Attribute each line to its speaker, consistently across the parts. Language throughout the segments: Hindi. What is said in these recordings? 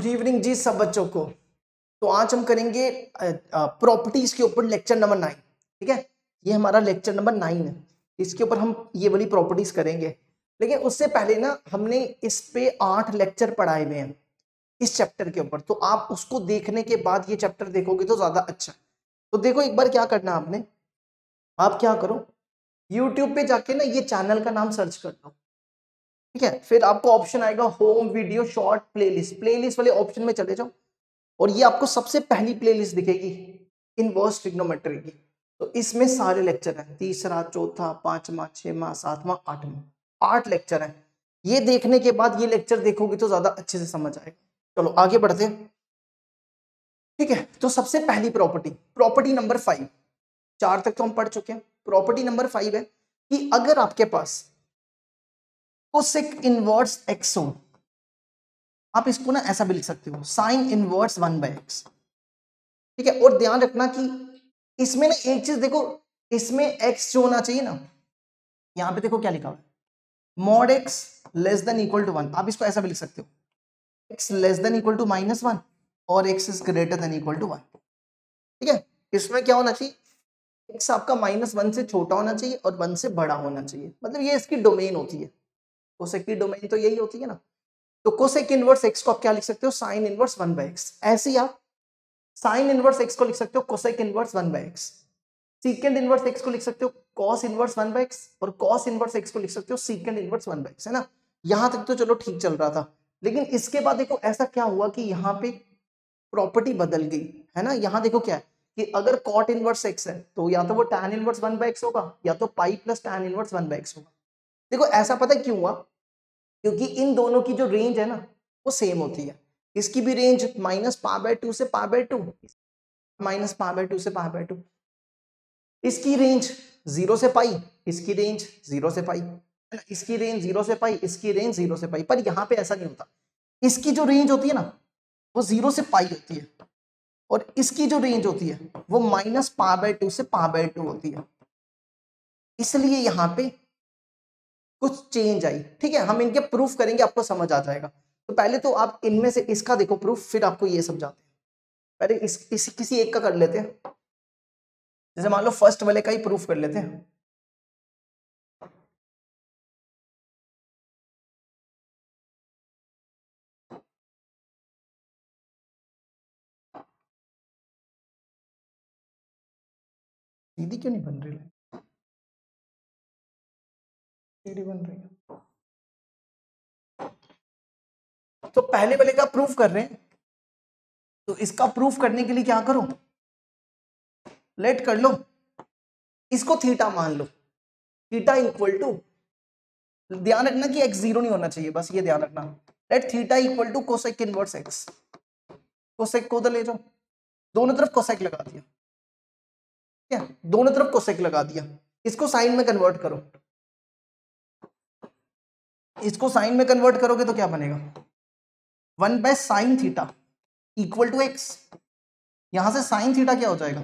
Speaker 1: गुड इवनिंग जी सब बच्चों को। तो आज हम करेंगे प्रॉपर्टीज के ऊपर लेक्चर नंबर 9। ठीक है, ये हमारा लेक्चर नंबर 9 है। इसके ऊपर हम ये वाली प्रॉपर्टीज करेंगे, लेकिन उससे पहले ना हमने इस पे 8 लेक्चर पढ़ाए हुए हैं इस चैप्टर के ऊपर। तो आप उसको देखने के बाद ये चैप्टर देखोगे तो ज्यादा अच्छा। तो देखो एक बार क्या करना आपने, आप क्या करो, यूट्यूब पे जाके ना ये चैनल का नाम सर्च कर लो। ठीक है, फिर आपको ऑप्शन आएगा home video short playlist, playlist वाले ऑप्शन में चले जाओ और ये आपको सबसे पहली प्लेलिस्ट दिखेगी इनवर्स ट्रिग्नोमेट्री की। तो इसमें सारे लेक्चर हैं, तीसरा, चौथा, पांचवा, छठवां, सातवां, आठवां, 8 लेक्चर हैं। ये देखने के बाद ये लेक्चर देखोगे तो ज्यादा अच्छे से समझ आएगा। चलो आगे बढ़ते हैं। ठीक है, तो सबसे पहली प्रॉपर्टी नंबर 5, 4 तक तो हम पढ़ चुके हैं। प्रॉपर्टी नंबर 5 है कि अगर आपके पास कोसेक इनवर्स एक्स हो, आप इसको ना ऐसा भी लिख सकते हो, साइन इनवर्स 1/x। ठीक है, और ध्यान रखना कि इसमें ना एक चीज देखो, इसमें x जो होना चाहिए ना, यहां पे देखो क्या लिखा हुआ है, mod x less than equal to 1। आप इसको ऐसा भी लिख सकते हो, x less than equal to -1 और x is greater than equal to 1। ठीक है, इसमें क्या होना चाहिए, x आपका -1 से छोटा होना चाहिए और 1 से बड़ा होना चाहिए। मतलब ये इसकी डोमेन होती है, कोसेक की डोमेन तो यही होती है ना। तो कोसेक इनवर्स x को आप क्या लिख सकते हो, साइन इनवर्स 1/x। ऐसे ही आप साइन इनवर्स x को लिख सकते हो cosec inverse 1/x। सीकेंड inverse x को लिख सकते हो कॉस इनवर्स 1/x और कॉस इनवर्स x को लिख सकते हो सीकेंड इनवर्स 1/x, है ना। यहां तक तो चलो ठीक चल रहा था, लेकिन इसके बाद देखो ऐसा क्या हुआ कि यहाँ पे प्रॉपर्टी बदल गई, है ना। यहाँ देखो क्या है कि अगर कॉट इनवर्स x है तो या तो वो tan इनवर्स 1/x होगा या तो पाई प्लस tan इनवर्स 1/x होगा। देखो ऐसा पता है क्यों हुआ, क्योंकि इन दोनों की जो रेंज है ना वो सेम होती है। इसकी भी रेंज -π/2 से π/2, -π/2 से π/2। इसकी रेंज 0 से पाई, इसकी रेंज 0 से पाई, इसकी रेंज 0 से पाई, इसकी रेंज 0 से पाई। पर यहाँ पे ऐसा नहीं होता, इसकी जो रेंज होती है ना वो 0 से पाई होती है और इसकी जो रेंज होती है वो -π/2 से π/2 होती है। इसलिए यहाँ पे कुछ चेंज आई। ठीक है, हम इनके प्रूफ करेंगे, आपको समझ आ जाएगा। तो पहले तो आप इनमें से इसका देखो प्रूफ, फिर आपको ये समझाते हैं। पहले किसी एक का कर लेते हैं, जैसे मान लो फर्स्ट वाले का ही प्रूफ कर लेते हैं। सीधी क्यों नहीं बन रही, सीधी बन रही है। तो पहले वाले का प्रूफ कर रहे हैं, तो इसका प्रूफ करने के लिए क्या करो, लेट कर लो, इसको थीटा मान लो, थीटा इक्वल टू, ध्यान रखना कि x 0 नहीं होना चाहिए, बस ये ध्यान रखना। Let theta equal to cosec inverse x। Cosec को उधर ले जाओ, दोनों तरफ कोसेक लगा दिया। ठीक है, दोनों तरफ कोसेक लगा दिया। इसको साइन में कन्वर्ट करो, इसको साइन में कन्वर्ट करोगे तो क्या बनेगा, 1/sin theta equal to x। यहां से साइन थीटा क्या हो जाएगा,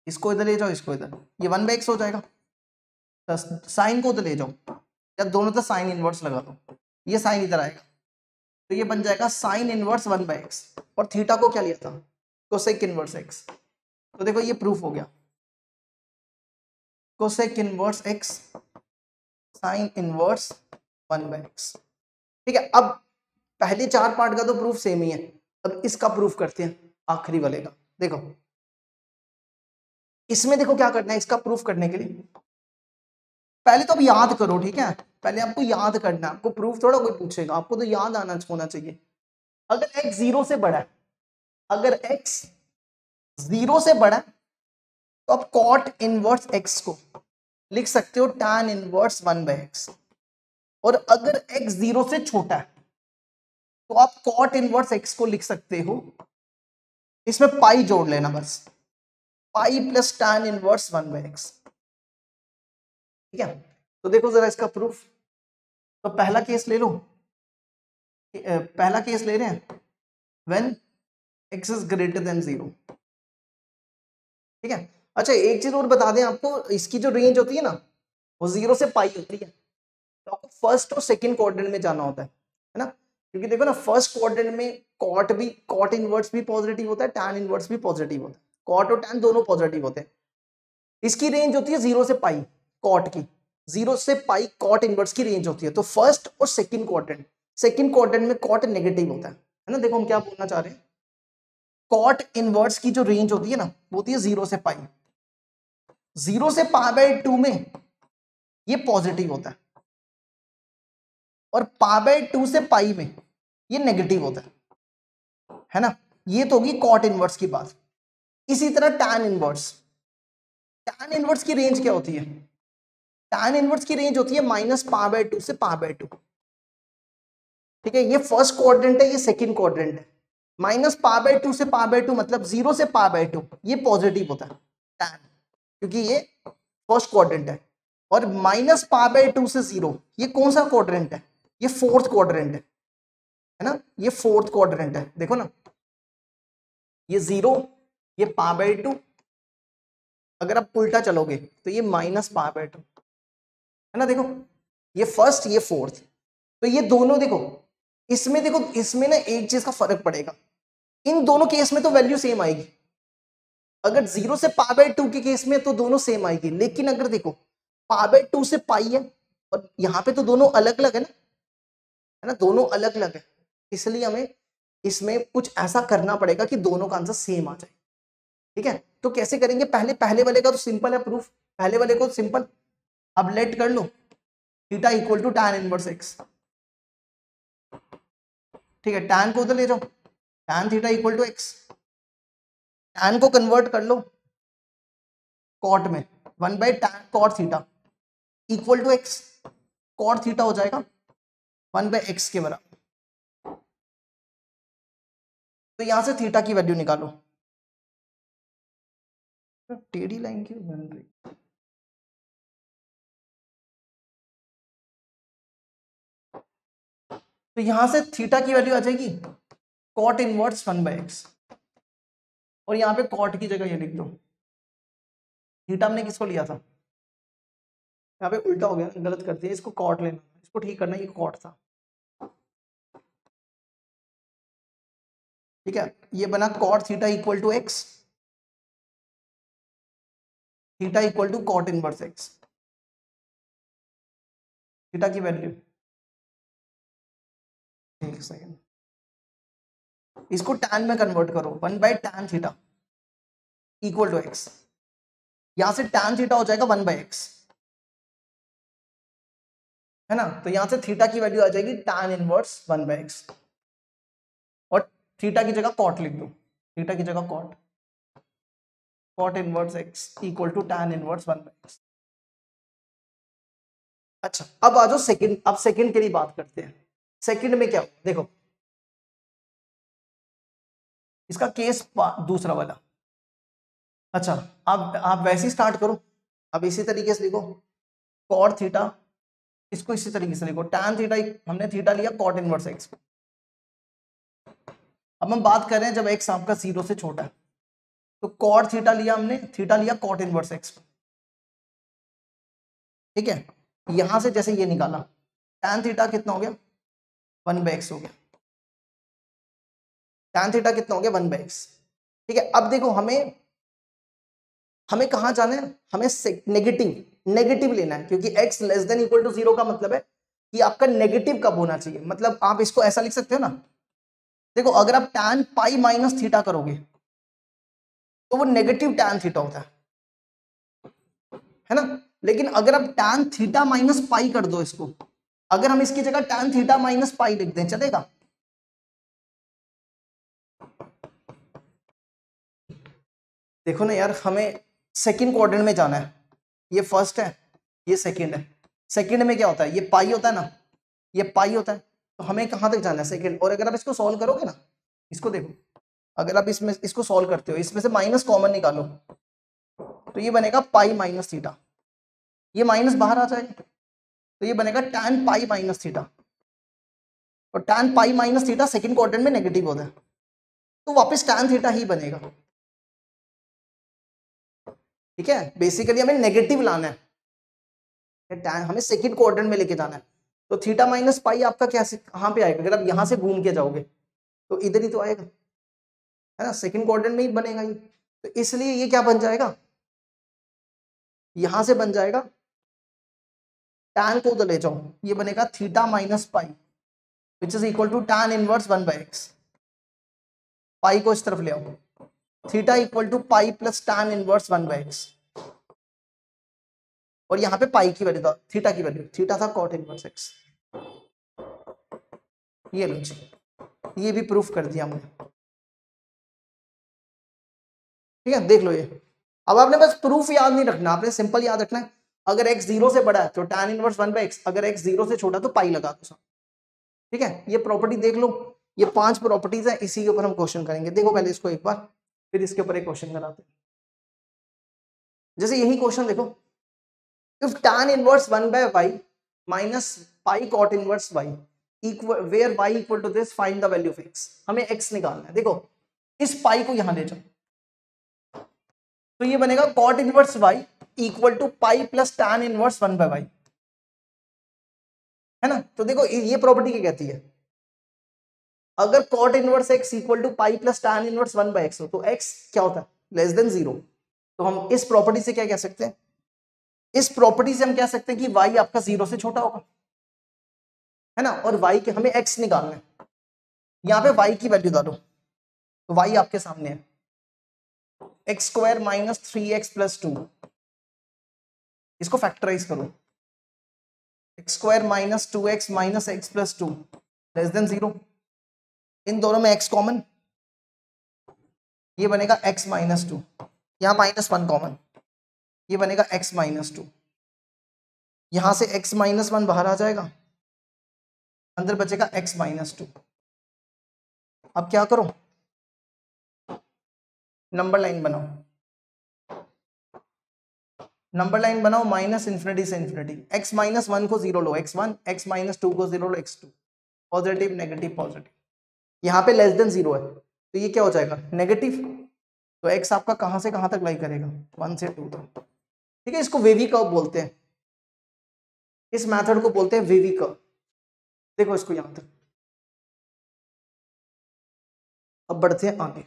Speaker 1: इसको इधर ले जाओ, इसको इधर, ये 1/x हो जाएगा। साइन को उधर ले जाओ या दोनों तरफ साइन इनवर्स लगा दो, ये साइन इधर आएगा तो ये बन जाएगा साइन इनवर्स 1/x। और थीटा को क्या लिया था, कोसेक इनवर्स x। तो देखो ये प्रूफ हो गया, cosec inverse x sine inverse 1/x। ठीक है, अब पहले 4 पार्ट का तो प्रूफ सेम ही है, अब इसका प्रूफ करते हैं आखिरी वाले का। देखो इसमें देखो क्या करना है, इसका प्रूफ करने के लिए पहले तो अब याद करो। ठीक है, पहले आपको याद करना है, आपको प्रूफ थोड़ा कोई पूछेगा, आपको तो याद आना होना चाहिए। अगर x 0 से बड़ा है, अगर x 0 से बड़ा है तो आप कॉट इनवर्स x को लिख सकते हो tan इनवर्स 1/x। और अगर x 0 से छोटा है तो आप कॉट इनवर्स x को लिख सकते हो, इसमें पाई जोड़ लेना बस, पाई प्लस tan इनवर्स 1/x। ठीक है, तो देखो जरा इसका प्रूफ। तो पहला केस ले लो, पहला केस ले रहे हैं when x is greater then 0। ठीक है, अच्छा एक चीज और बता दें आपको, इसकी जो रेंज होती है ना वो 0 से पाई होती है। तो आपको फर्स्ट और सेकंड क्वाड्रेंट में जाना होता है ना। क्योंकि देखो ना फर्स्ट क्वाड्रेंट में कॉट इनवर्स भी पॉजिटिव होता है, टैन इनवर्स भी पॉजिटिव होता है, कॉट और टैन दोनों पॉजिटिव होते हैं। इसकी रेंज होती है 0 से पाई, कॉट की 0 से पाई कॉट इनवर्स की रेंज होती है। तो फर्स्ट और सेकंड क्वाड्रेंट में कॉट नेगेटिव होता है ना। देखो हम क्या बोलना चाह रहे हैं, कॉट इनवर्स की जो रेंज होती है ना वो होती है 0 से पाई, 0 से पाई बाय 2 में ये पॉजिटिव होता है और पाई बाय 2 से पाई में ये नेगेटिव होता है ना। ये तो होगी कॉट इनवर्स की बात। इसी तरह टैन इनवर्स की रेंज क्या होती है, टैन इनवर्स की रेंज होती है माइनस पाई बाय 2 से पाई बाय 2। ठीक है, ये फर्स्ट क्वाड्रेंट है, ये सेकंड क्वाड्रेंट है। माइनस पाई बाय 2 से पाई बाय 2 मतलब 0 से पाई बाय 2 ये पॉजिटिव होता है टैन, क्योंकि ये फर्स्ट क्वाड्रेंट है। और माइनस पाई बाय 2 से 0 ये कौन सा क्वाड्रेंट है, ये फोर्थ क्वाड्रेंट है ना, ये फोर्थ क्वाड्रेंट है। देखो ना ये 0, ये पाई बाय 2, अगर आप उल्टा चलोगे तो ये माइनस पाई बाय 2 है ना। देखो ये फर्स्ट ये फोर्थ, तो ये दोनों देखो इसमें ना एक चीज का फर्क पड़ेगा, इन दोनों केस में तो वैल्यू सेम आएगी। अगर 0 से पाई बाय 2 के केस में तो दोनों सेम आएगी, लेकिन अगर देखो पाई बाय 2 से पाई है और यहाँ पे तो दोनों अलग अलग है ना, दोनों अलग अलग है। इसलिए हमें इसमें कुछ ऐसा करना पड़ेगा कि दोनों का आंसर सेम आ जाए। ठीक है, तो कैसे करेंगे, पहले वाले का तो सिंपल है प्रूफ, पहले वाले को सिंपल, अब लेट कर लो theta equal to tan inverse x. ठीक है, टैन को उधर ले जाओ, tan theta equal to x, tan को कन्वर्ट कर लो कॉट में, 1 by tan cot theta equal to x, cot theta हो जाएगा 1 बाई एक्स के बराबर। तो यहां से थीटा की वैल्यू निकालो। टेढ़ी लाइन क्यों बन रही, तो यहां से थीटा की वैल्यू आ जाएगी कॉट इनवर्स 1 बाई एक्स, और यहाँ पे कॉट की जगह ये लिख दो, थीटा हमने किसको लिया था, यहाँ पे उल्टा हो गया, गलत कर दिया, इसको कॉट लेना, इसको ठीक करना, ये कॉट था। ठीक है, ये बना cot theta equal to x, theta equal to cot inverse x. Theta की वैल्यू एक सेकेंड, इसको टैन में कन्वर्ट करो, 1 by tan theta equal to x, यहां से टैन थीटा हो जाएगा 1 बाई एक्स, है ना। तो यहां से थीटा की वैल्यू आ जाएगी टैन इनवर्स 1 बाई एक्स, और थीटा की जगह कॉट लिख दो, थीटा की जगह cot inverse x equal to tan inverse 1 by x. अच्छा, अब आ जाओ सेकंड, अब सेकंड के लिए बात करते हैं। सेकंड में क्या, देखो इसका केस दूसरा वाला। अच्छा, अब आप वैसे ही स्टार्ट करो, अब इसी तरीके से लिखो कॉट थीटा, इसको इसी तरीके से लिखो टैन थीटा, हमने थीटा लिया कॉट इनवर्स एक्स। अब हम बात कर रहे हैं जब एक्स आपका 0 से छोटा है, तो कॉट थीटा लिया हमने, थीटा लिया कॉट इनवर्स एक्स। ठीक है, यहां से जैसे ये निकाला टैन थीटा कितना हो गया 1 बाई एक्स हो गया, टैन थीटा कितना हो गया 1 बाई एक्स। ठीक है, अब देखो हमें कहां जाना है, हमें नेगेटिव लेना है, क्योंकि x less than equal to 0 का मतलब है कि आपका नेगेटिव कब होना चाहिए। मतलब आप इसको ऐसा लिख सकते हो ना, देखो अगर आप tan पाई माइनस थीटा करोगे तो वो नेगेटिव tan थीटा होता है ना। लेकिन अगर आप tan थीटा माइनस पाई कर दो इसको, अगर हम इसकी जगह tan थीटा माइनस पाई लिख दें चलेगा, देखो ना यार, हमें सेकंड क्वाड्रेंट में जाना है, ये फर्स्ट है ये सेकंड है, सेकंड में क्या होता है, ये पाई होता है ना, ये पाई होता है, तो हमें कहां तक जाना है सेकंड। और अगर आप इसको सॉल्व करोगे ना, इसको देखो, अगर आप इसको सॉल्व करते हो, इसमें से माइनस कॉमन निकालो, तो ये बनेगा पाई माइनस थीटा, ये माइनस बाहर आ जाएगा, तो ये बनेगा tan पाई माइनस थीटा, और tan pi minus theta second quadrant में नेगेटिव होता है, तो वापस tan थीटा ही बनेगा। ठीक है, बेसिकली हमें नेगेटिव लाना है, हमें सेकंड क्वाड्रेंट में लेके जाना है, तो थीटा माइनस पाई आपका क्या कहाँ पे आएगा? अगर आप यहाँ से घूम के जाओगे तो इधर ही तो आएगा, है ना, सेकंड क्वाड्रेंट में ही बनेगा ये। तो इसलिए ये क्या बन जाएगा, यहां से बन जाएगा, tan को उधर ले जाओ, ये बनेगा theta minus pi which is equal to tan inverse 1/x। Pi को इस तरफ ले आओ, theta equal to pi plus tan inverse 1/x। और यहाँ पे पाई की वैल्यू था, थीटा की वैल्यू, थीटा था cot इनवर्स x। ये लो जी, ये भी प्रूफ कर दिया हमने, ठीक है, देख लो ये। अब आपने बस प्रूफ याद नहीं रखना, आपने सिंपल याद रखना है, अगर x 0 से बड़ा है तो tan इनवर्स 1/x, अगर x 0 से छोटा तो पाई लगा दो सब, ठीक है। ये प्रॉपर्टी देख लो, ये 5 प्रॉपर्टीज है, इसी के ऊपर हम क्वेश्चन करेंगे। देखो पहले इसको एक बार, फिर इसके ऊपर एक क्वेश्चन कराते हैं। जैसे यही क्वेश्चन देखो, if tan inverse 1/y minus pi cot inverse y equal where y equal to this, find the value of x। हमें x निकालना है। देखो इस पाई को यहां ले जाओ, तो ये बनेगा cot inverse y equal to pi plus tan inverse 1/y, है ना। तो देखो ये प्रॉपर्टी क्या कहती है, अगर cot inverse x equal to pi plus tan inverse 1/x हो तो x क्या होता है, लेस देन 0। तो हम इस प्रॉपर्टी से क्या कह सकते हैं, इस प्रॉपर्टी से हम कह सकते हैं कि y आपका 0 से छोटा होगा, है ना। और y के हमें x निकालना है, यहाँ पे y की वैल्यू डालो, तो y आपके सामने है, x square minus 3x plus 2, इसको फैक्टराइज करो, x square minus 2x minus x plus 2 less than 0। इन दोनों में x कॉमन, ये बनेगा x माइनस 2, यहाँ -1 कॉमन, ये बनेगा x माइनस 2, यहां से x माइनस 1 बाहर आ जाएगा, अंदर बचेगा x माइनस 2। अब क्या करो, नंबर लाइन बनाओ, नंबर लाइन बनाओ माइनस इन्फिनिटी से इन्फिनिटी, x माइनस 1 को 0 लो x1, x माइनस 2 को 0 लो x2, पॉजिटिव नेगेटिव पॉजिटिव, यहाँ पे लेस देन 0 है तो ये क्या हो जाएगा, नेगेटिव। तो x आपका कहां से कहां तक लाई करेगा, 1 से 2 तक, ठीक है। इसको वेवी कर्व बोलते हैं, इस मेथड को बोलते हैं वेवी कर्व। देखो इसको यहां तक, अब बढ़ते हैं आगे,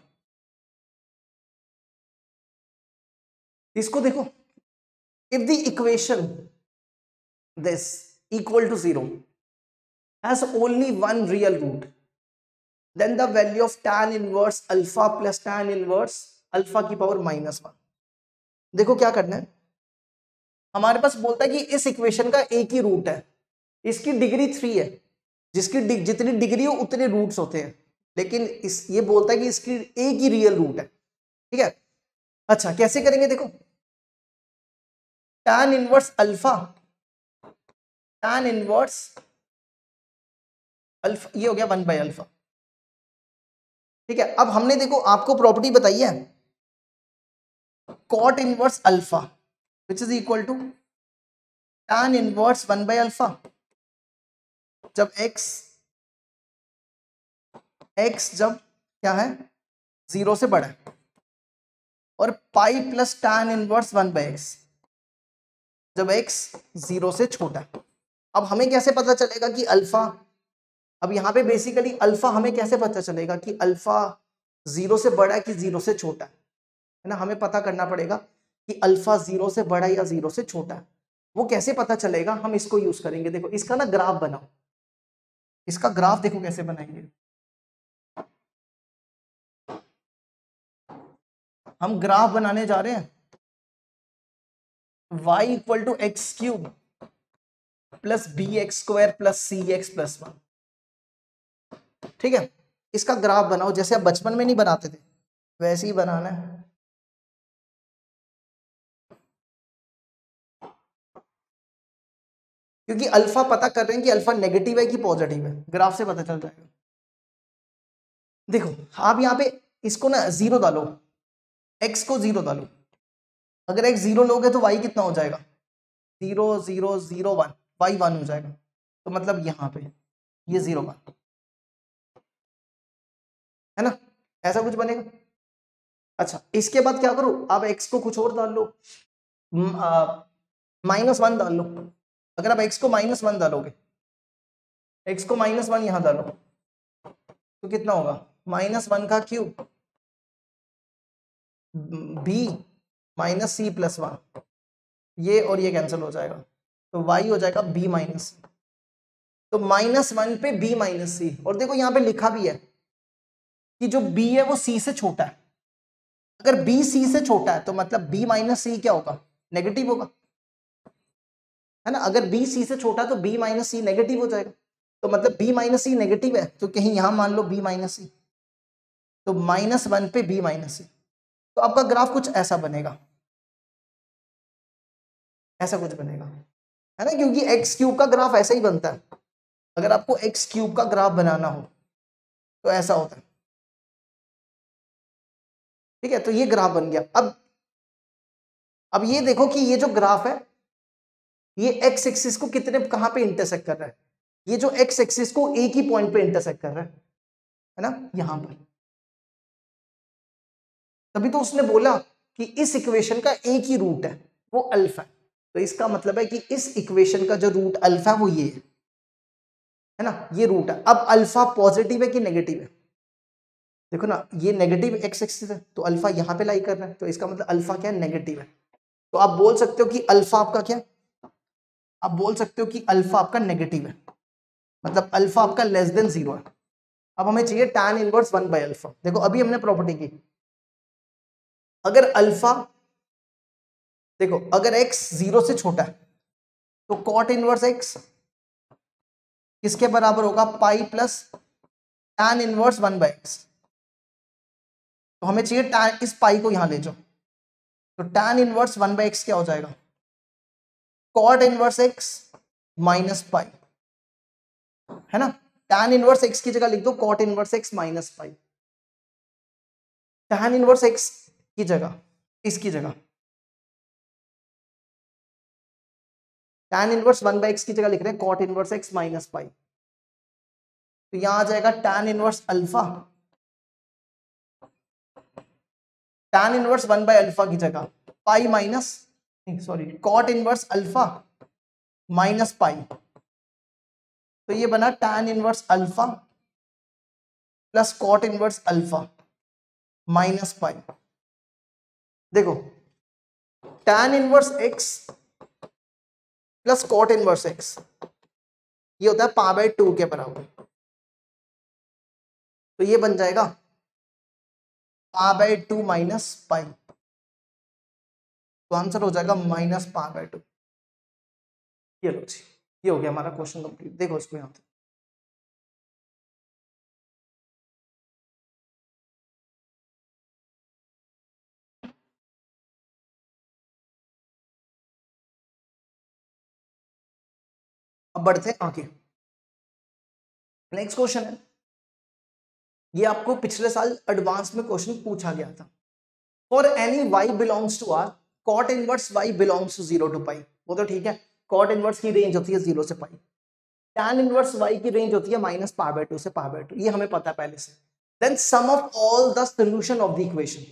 Speaker 1: इसको देखो, if the equation this equal to 0 has only one real root, then the value of tan inverse alpha plus tan inverse alpha की पावर -1। देखो क्या करना है, हमारे पास बोलता है कि इस इक्वेशन का एक ही रूट है, इसकी डिग्री 3 है, जिसकी जितनी डिग्री हो उतने रूट्स होते हैं, लेकिन ये बोलता है कि इसकी एक ही रियल रूट है, ठीक है। अच्छा कैसे करेंगे, देखो tan inverse alpha, tan inverse alpha, ये हो गया 1/अल्फा, ठीक है। अब हमने देखो आपको प्रॉपर्टी बताई है cot inverse alpha which is equal to tan inverse one by alpha, जब x जब क्या है 0 से बड़ा है, और पाई प्लस tan इनवर्स 1/x जब x 0 से छोटा है। अब हमें कैसे पता चलेगा कि अल्फा, अब यहाँ पे बेसिकली अल्फा हमें कैसे पता चलेगा कि अल्फा 0 से बड़ा है कि 0 से छोटा है ना, हमें पता करना पड़ेगा कि अल्फा 0 से बड़ा या 0 से छोटा है। वो कैसे पता चलेगा, हम इसको यूज करेंगे। देखो इसका ना ग्राफ बनाओ, इसका ग्राफ देखो कैसे बनाएंगे, हम ग्राफ बनाने जा रहे हैं y equal to x cube plus b x square plus c x plus 1, ठीक है। इसका ग्राफ बनाओ, जैसे आप बचपन में नहीं बनाते थे वैसे ही बनाना है। क्योंकि अल्फा पता कर रहे हैं कि अल्फा नेगेटिव है कि पॉजिटिव है, ग्राफ से पता चल जाएगा। देखो आप यहाँ पे इसको ना 0 डालो, x को 0 डालो, अगर x 0 लोगे तो y कितना हो जाएगा, 0 0 0 1, y 1 हो जाएगा। तो मतलब यहाँ पे ये 0 1 है ना, ऐसा कुछ बनेगा। अच्छा इसके बाद क्या करो, आप x को कुछ और डाल लो, -1 डाल लो। अगर आप x को -1 डालोगे x को -1 यहां डालो तो कितना होगा, -1 का क्यूब b -c+1, ये और ये कैंसिल हो जाएगा तो y हो जाएगा b - c। तो -1 पे b - c, और देखो यहाँ पे लिखा भी है कि जो b है वो c से छोटा है। अगर b c से छोटा है तो मतलब b - c क्या होगा, नेगेटिव होगा, है ना। अगर b c से छोटा है तो b - c नेगेटिव हो जाएगा, तो मतलब b - c नेगेटिव है, तो कहीं यहां मान लो b - c, तो -1 पे b - c, तो आपका ग्राफ कुछ ऐसा बनेगा, ऐसा कुछ बनेगा, है ना, क्योंकि एक्स क्यूब का ग्राफ ऐसा ही बनता है। अगर आपको एक्स क्यूब का ग्राफ बनाना हो तो ऐसा होता है, ठीक है। तो ये ग्राफ बन गया। अब ये देखो कि ये जो ग्राफ है ये एक्स एक्सिस को कितने कहां पे इंटरसेक्ट कर रहा है, ये जो एक्स एक्सिस को एक ही पॉइंट पे इंटरसेक्ट कर रहा है ना, यहां पर। तभी तो उसने बोला कि इस इक्वेशन का एक ही रूट है, वो अल्फा है। तो इसका मतलब है कि इस इक्वेशन का जो रूट अल्फा वो ये है ना, ये रूट है। अब अल्फा पॉजिटिव है कि नेगेटिव है, देखो ना, ये नेगेटिव एक्स एक्सिस है तो अल्फा यहां पे लाई कर रहा है, तो इसका मतलब अल्फा क्या है, नेगेटिव है। तो आप बोल सकते हो कि अल्फा आपका क्या है, आप बोल सकते हो कि अल्फा आपका नेगेटिव है, मतलब अल्फा आपका लेस देन 0 है। अब हमें चाहिए tan इनवर्स 1/अल्फा। देखो अभी हमने प्रॉपर्टी की, अगर अल्फा, देखो अगर x 0 से छोटा है तो cot इनवर्स x किसके बराबर होगा, पाई प्लस tan इनवर्स 1/x। तो हमें चाहिए tan, इस पाई को यहां ले जाओ, तो tan इनवर्स 1/x क्या हो जाएगा, cot इनवर्स x माइनस पाई, है ना। tan इनवर्स x की जगह लिख दो cot इनवर्स x माइनस पाई, tan इनवर्स x की जगह, इसकी जगह tan इनवर्स 1/x की जगह लिख रहे हैं cot inverse x minus pi, तो यहां आ जाएगा tan inverse alpha, tan inverse one by alpha की जगह pi minus, sorry, cot inverse alpha minus pi, तो ये बना tan inverse alpha plus cot inverse alpha minus pi. देखो tan inverse x plus cot inverse x ये होता है π/2 के बराबर, तो ये बन जाएगा π/2 माइनस पाई, तो आंसर हो जाएगा -π/2। ये लो जी, ये हो गया हमारा क्वेश्चन कंप्लीट। देखो इसको यहां, अब बढ़ते हैं आगे। नेक्स्ट क्वेश्चन है, ये आपको पिछले साल एडवांस में क्वेश्चन पूछा गया था। For any y belongs to r, cot inverse y belongs to 0 to pi, वो तो ठीक है, cot इनवर्स की रेंज होती है 0 से पाई, tan इनवर्स y की रेंज होती है -π/2 से π/2, ये हमें पता है पहले से। Then sum of all the solution of the equation,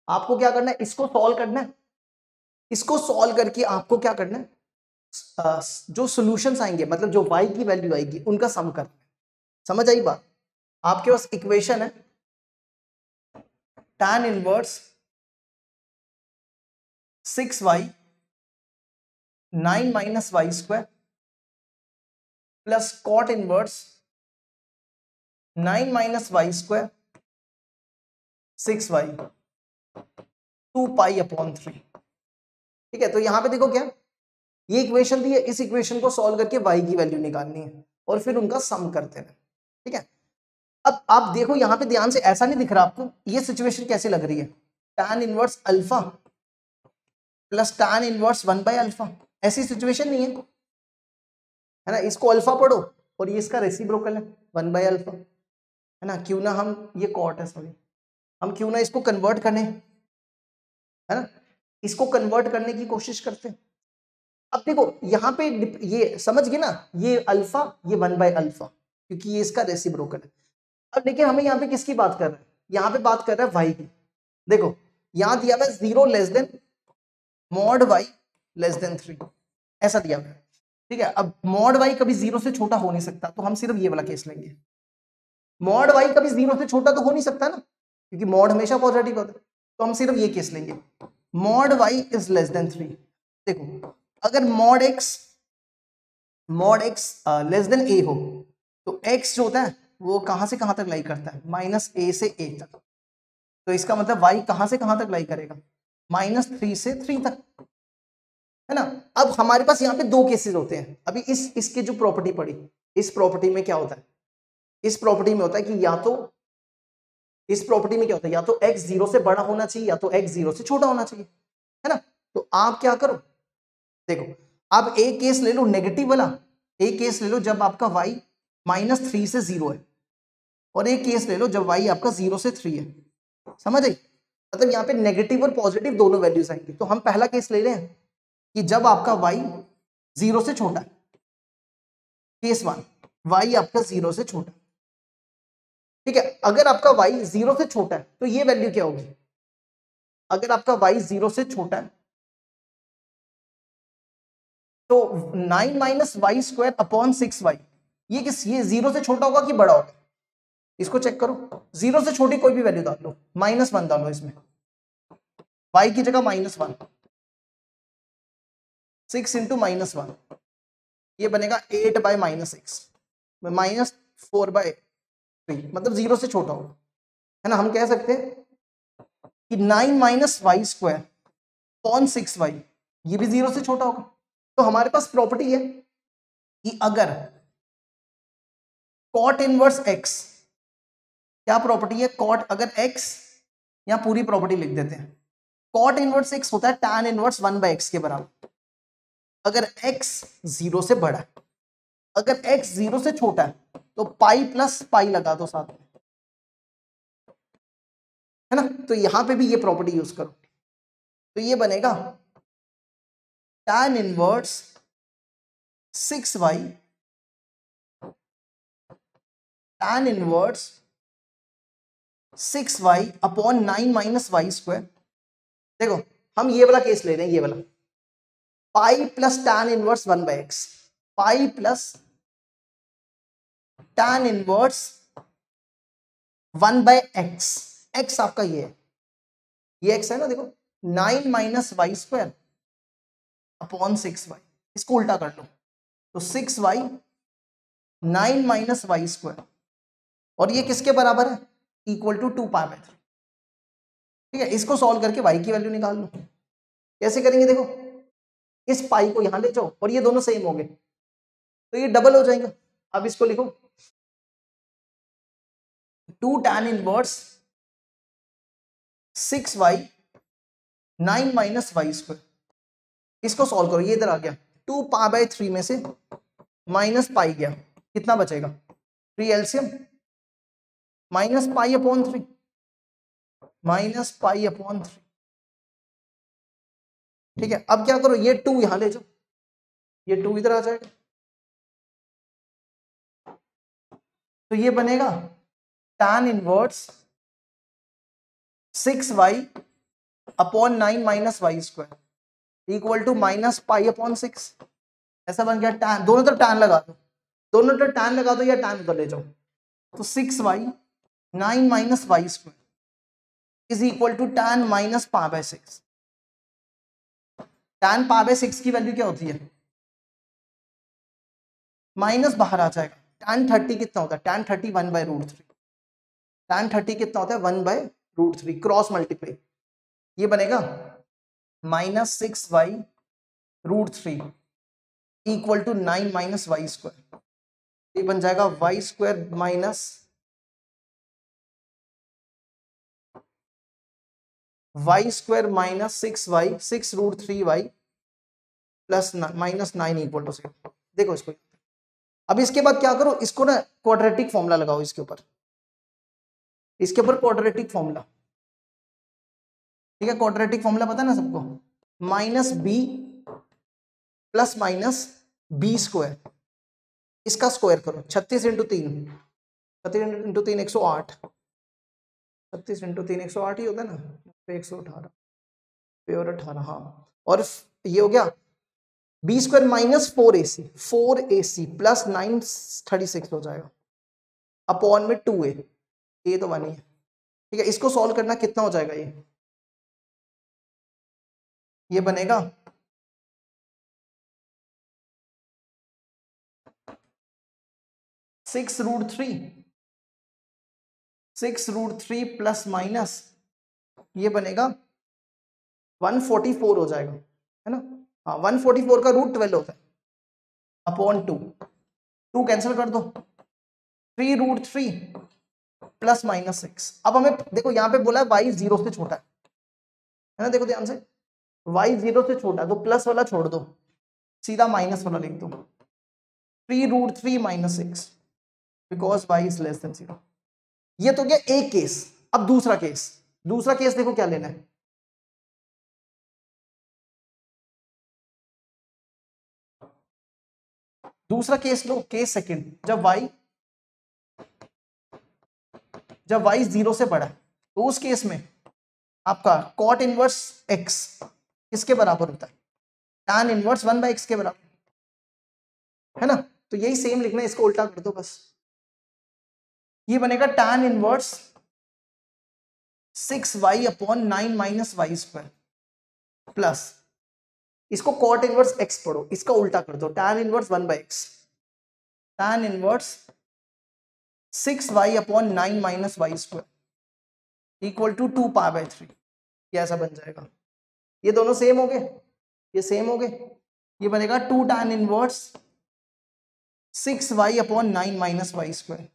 Speaker 1: आपको क्या करना है, इसको सॉल्व करना है, इसको सॉल्व करके आपको क्या करना है, जो सॉल्यूशंस आएंगे मतलब जो y की वैल्यू आएगी उनका सम करना है। समझ आई बात, आपके पास इक्वेशन है tan inverse 6y 9 minus y square plus cot inverse 9 minus y square 6y 2π/3। ठीक है, तो यहां पे देखो क्या, ये इक्वेशन दी है, इस इक्वेशन को सॉल्व करके y की वैल्यू निकालनी है और फिर उनका सम करते हैं। ठीक है, अब आप देखो यहां पे ध्यान से, ऐसा नहीं दिख रहा आपको, ये सिचुएशन कैसे लग रही है, tan inverse alpha plus tan inverse one by alpha, ऐसी सिचुएशन नहीं है ना। इसको अल्फा पढ़ो और ये इसका रेसिप्रोकल है 1/अल्फा, है ना। क्यों ना हम, ये कॉट है सॉरी, हम क्यों ना इसको कन्वर्ट करने, है ना, इसको कन्वर्ट करने की कोशिश करते हैं। अब देखो यहाँ पे ये समझ गए ना, ये अल्फा ये 1/अल्फा, क्योंकि ये इसका रेसिप्रोकल है। अब देखिए हमें यहाँ पे किसकी बात कर रहे हैं, यहाँ पे बात कर रहा है वाई की। देखो यहाँ दिया हुआ 0 less than mod y less than 3, ऐसा दिया हुआ है। ठीक है। अब मॉड वाई कभी 0 से छोटा हो नहीं सकता, तो हम सिर्फ ये वाला केस लेंगे। मॉड वाई कभी 0 से छोटा तो हो नहीं सकता ना, क्योंकि मॉड हमेशा पॉजिटिव होता है, तो हम सिर्फ ये केस लेंगे, mod y is less than 3। देखो अगर mod x less than a हो, तो एक्स जो होता है वो कहां से कहां तक लाई करता है, -a से a तक। तो इसका मतलब y कहां से कहां तक लाई करेगा, -3 से 3 तक, है ना। अब हमारे पास यहाँ पे दो केसेस होते हैं। अभी इसके जो प्रॉपर्टी पड़ी, इस प्रॉपर्टी में क्या होता है, इस प्रॉपर्टी में होता है कि या तो इस प्रॉपर्टी में क्या होता है, या तो x 0 से बड़ा होना चाहिए या तो x 0 से छोटा होना चाहिए, है ना। तो आप क्या करो, देखो आप एक केस ले लो नेगेटिव वाला, एक केस ले लो जब आपका y -3 से 0 है, और एक केस ले लो जब y आपका 0 से 3 है। समझ आई, मतलब यहाँ पे नेगेटिव और पॉजिटिव दोनों वैल्यूज आएंगी। तो हम पहला केस ले रहे हैं कि जब आपका y 0 से छोटा है, केस 1, y आपका 0 से छोटा, ठीक है। अगर आपका y 0 से छोटा है तो ये वैल्यू क्या होगी, अगर आपका y 0 से छोटा है तो 9 - y² अपॉन 6y, ये 0 से छोटा होगा कि बड़ा होगा, इसको चेक करो। 0 से छोटी कोई भी वैल्यू डाल लो, -1 डालो इसमें, y की जगह -1, 6 इंटू -1, ये बनेगा 8/-6, -4/3, मतलब 0 से छोटा होगा, है ना। हम कह सकते हैं कि 9 - y² अपॉन 6y, ये भी 0 से छोटा होगा। तो हमारे पास प्रॉपर्टी है कि अगर cot इनवर्स x, क्या प्रॉपर्टी है, cot अगर x, या पूरी प्रॉपर्टी लिख देते हैं, cot इनवर्स x होता है tan इनवर्स 1/x के बराबर, अगर x 0 से बड़ा है, अगर x 0 से छोटा है तो पाई प्लस पाई लगा दो साथ में, है ना। तो यहां पे भी ये प्रॉपर्टी यूज करो, तो ये बनेगा tan inverse 6y, tan inverse 6y upon 9 - y²। देखो हम ये वाला केस ले रहे हैं, ये वाला पाई प्लस tan इनवर्स 1/x, पाई plus tan inverse 1/x, x आपका ये है, ये x है ना, देखो 9 - y² अपॉन 6y, इसको उल्टा कर लो तो 6y 9 - y², और ये किसके बराबर है, इक्वल टू 2π/3। ठीक है, इसको सॉल्व करके y की वैल्यू निकाल लो। कैसे करेंगे, देखो इस पाई को यहां ले जाओ और ये दोनों सेम हो गए तो ये डबल हो जाएगा। अब इसको लिखो 2 tan इनवर्स 6y 9 - y², इसको सॉल्व करो, ये इधर आ गया 2π/3 में से माइनस पाई गया, कितना बचेगा 3 एलसीएम -π/3, -π/3। ठीक है, अब क्या करो, ये 2 यहां ले जाओ, ये 2 इधर आ जाएगा, तो ये बनेगा tan inverse 6y upon 9 - y² equal to -π/6। ऐसा बन गया, tan दोनों तरफ tan लगा दो, दोनों तरफ tan लगा दो या tan उधर ले जाओ, तो 6y 9 - y² is equal to tan -π/6। tan π/6 की वैल्यू क्या होती है, माइनस बाहर आ जाएगा, tan 30 कितना होता है, tan 30 1/√3, tan 30 कितना होता है 1/√3, क्रॉस मल्टीप्लाई, ये बनेगा -6y√3 इक्वल टू 9 - y², ये बन जाएगा y² minus y² minus 6y 6√3y plus -9 equal to 0। देखो इसको, अब इसके बाद क्या करो, इसको ना क्वाड्रेटिक फॉर्मूला लगाओ, इसके ऊपर क्वाड्रेटिक फॉर्मूला। ठीक है, क्वाड्रेटिक फॉर्मूला पता है ना सबको, -b प्लस माइनस b², इसका स्क्वायर करो, 36 इंटू 3, 36 इंटू 3 108, 36 इंटू 3 108 ही होता है ना, 118 और 18, हाँ, और ये हो गया B square minus 4ac plus 936 हो जाएगा अपॉन में 2a, ये तो 1 ही है। ठीक है, इसको सॉल्व करना कितना हो जाएगा, ये बनेगा 6√3 प्लस माइनस ये बनेगा 144 हो जाएगा, है ना। हाँ, 144 का रूट 12 होता है अपॉन 2 कैंसिल कर दो, 3√3 प्लस माइनस 6। अब हमें देखो यहाँ पे बोला है y 0 से छोटा है ना, देखो ध्यान से, y 0 से छोटा है तो प्लस वाला छोड़ दो, सीधा माइनस वाला लिख दो, 3√3 minus 6 because y is less then 0। ये तो गया एक केस। अब दूसरा केस देखो क्या लेना है, दूसरा केस लो, केस सेकंड, जब y 0 से बड़ा है तो उस केस में आपका cot इनवर्स x किसके बराबर होता है, tan इनवर्स 1/x के बराबर, है ना। तो यही सेम लिखना है, इसको उल्टा कर दो बस, ये बनेगा tan inverse 6y upon 9 minus y square plus, इसको cot इनवर्स x पढ़ो, इसका उल्टा कर दो, tan inverse 1/x, tan inverse 6y upon 9 minus y square equal to 2π/3, ये ऐसा बन जाएगा। ये दोनों सेम हो गए, ये सेम हो गए, ये बनेगा 2 tan inverse 6y upon 9 minus y square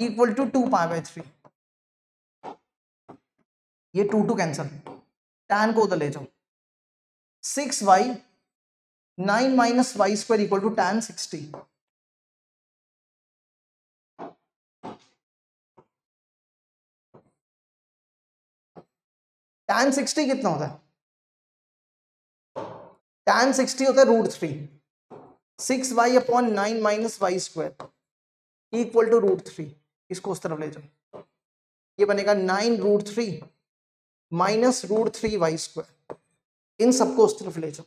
Speaker 1: equal to 2π/3। ये 2 कैंसल, tan को उधर ले जाओ, 6y 9 minus y square equal to tan 60, tan 60 कितना होता है, tan 60 होता है √3, 6y upon 9 minus y square equal to √3, इसको उस तरफ ले जाओ, ये बनेगा 9√3 माइनस √3y स्क्वायर, इन सबको उस तरफ ले जाओ,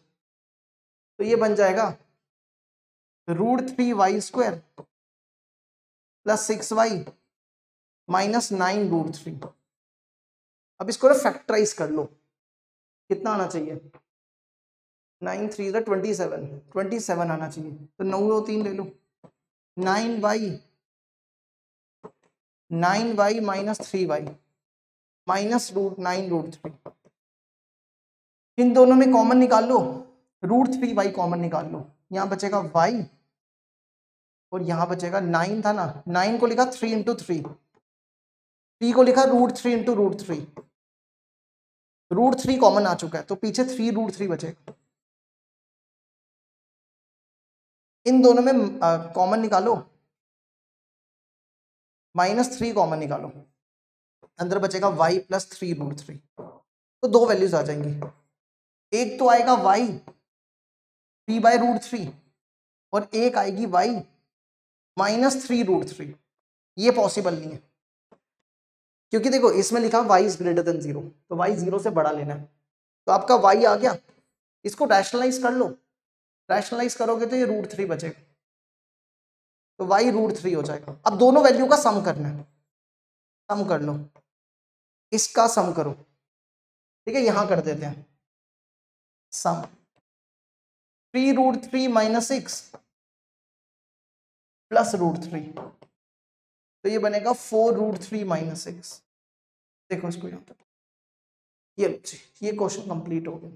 Speaker 1: तो ये बन जाएगा √3y square plus 6y minus 9√3। अब इसको फैक्टराइज कर लो, कितना आना चाहिए, 9 3 27 आना चाहिए, तो 9 3 ले लो, 9y माइनस 3y माइनस √9√3, इन दोनों में कॉमन निकाल लो, √3y कॉमन निकाल लो, यहाँ बचेगा y और यहाँ बचेगा 9 था ना, 9 को लिखा 3 इंटू 3, 3 को लिखा √3 इंटू √3, √3 कॉमन आ चुका है तो पीछे 3√3 बचेगा, इन दोनों में कॉमन निकालो, -3 कॉमन निकालो, अंदर बचेगा y प्लस 3√3, तो दो वैल्यूज आ जाएंगी, एक तो आएगा y 3/√3 और एक आएगी y -3√3। ये पॉसिबल नहीं है क्योंकि देखो इसमें लिखा y इज ग्रेटर देन 0, तो y 0 से बड़ा लेना है, तो आपका y आ गया, इसको रैशनलाइज कर लो, रैशनलाइज करोगे तो ये √3 बचेगा, तो y √3 हो जाएगा। अब दोनों वैल्यू का सम करना है, सम कर लो, इसका सम करो, ठीक है, यहां कर देते हैं सम, 3√3 माइनस 6 प्लस √3, तो ये बनेगा 4√3 माइनस 6। देखो इसको यहां पर, ये लो जी, ये क्वेश्चन कंप्लीट हो गया।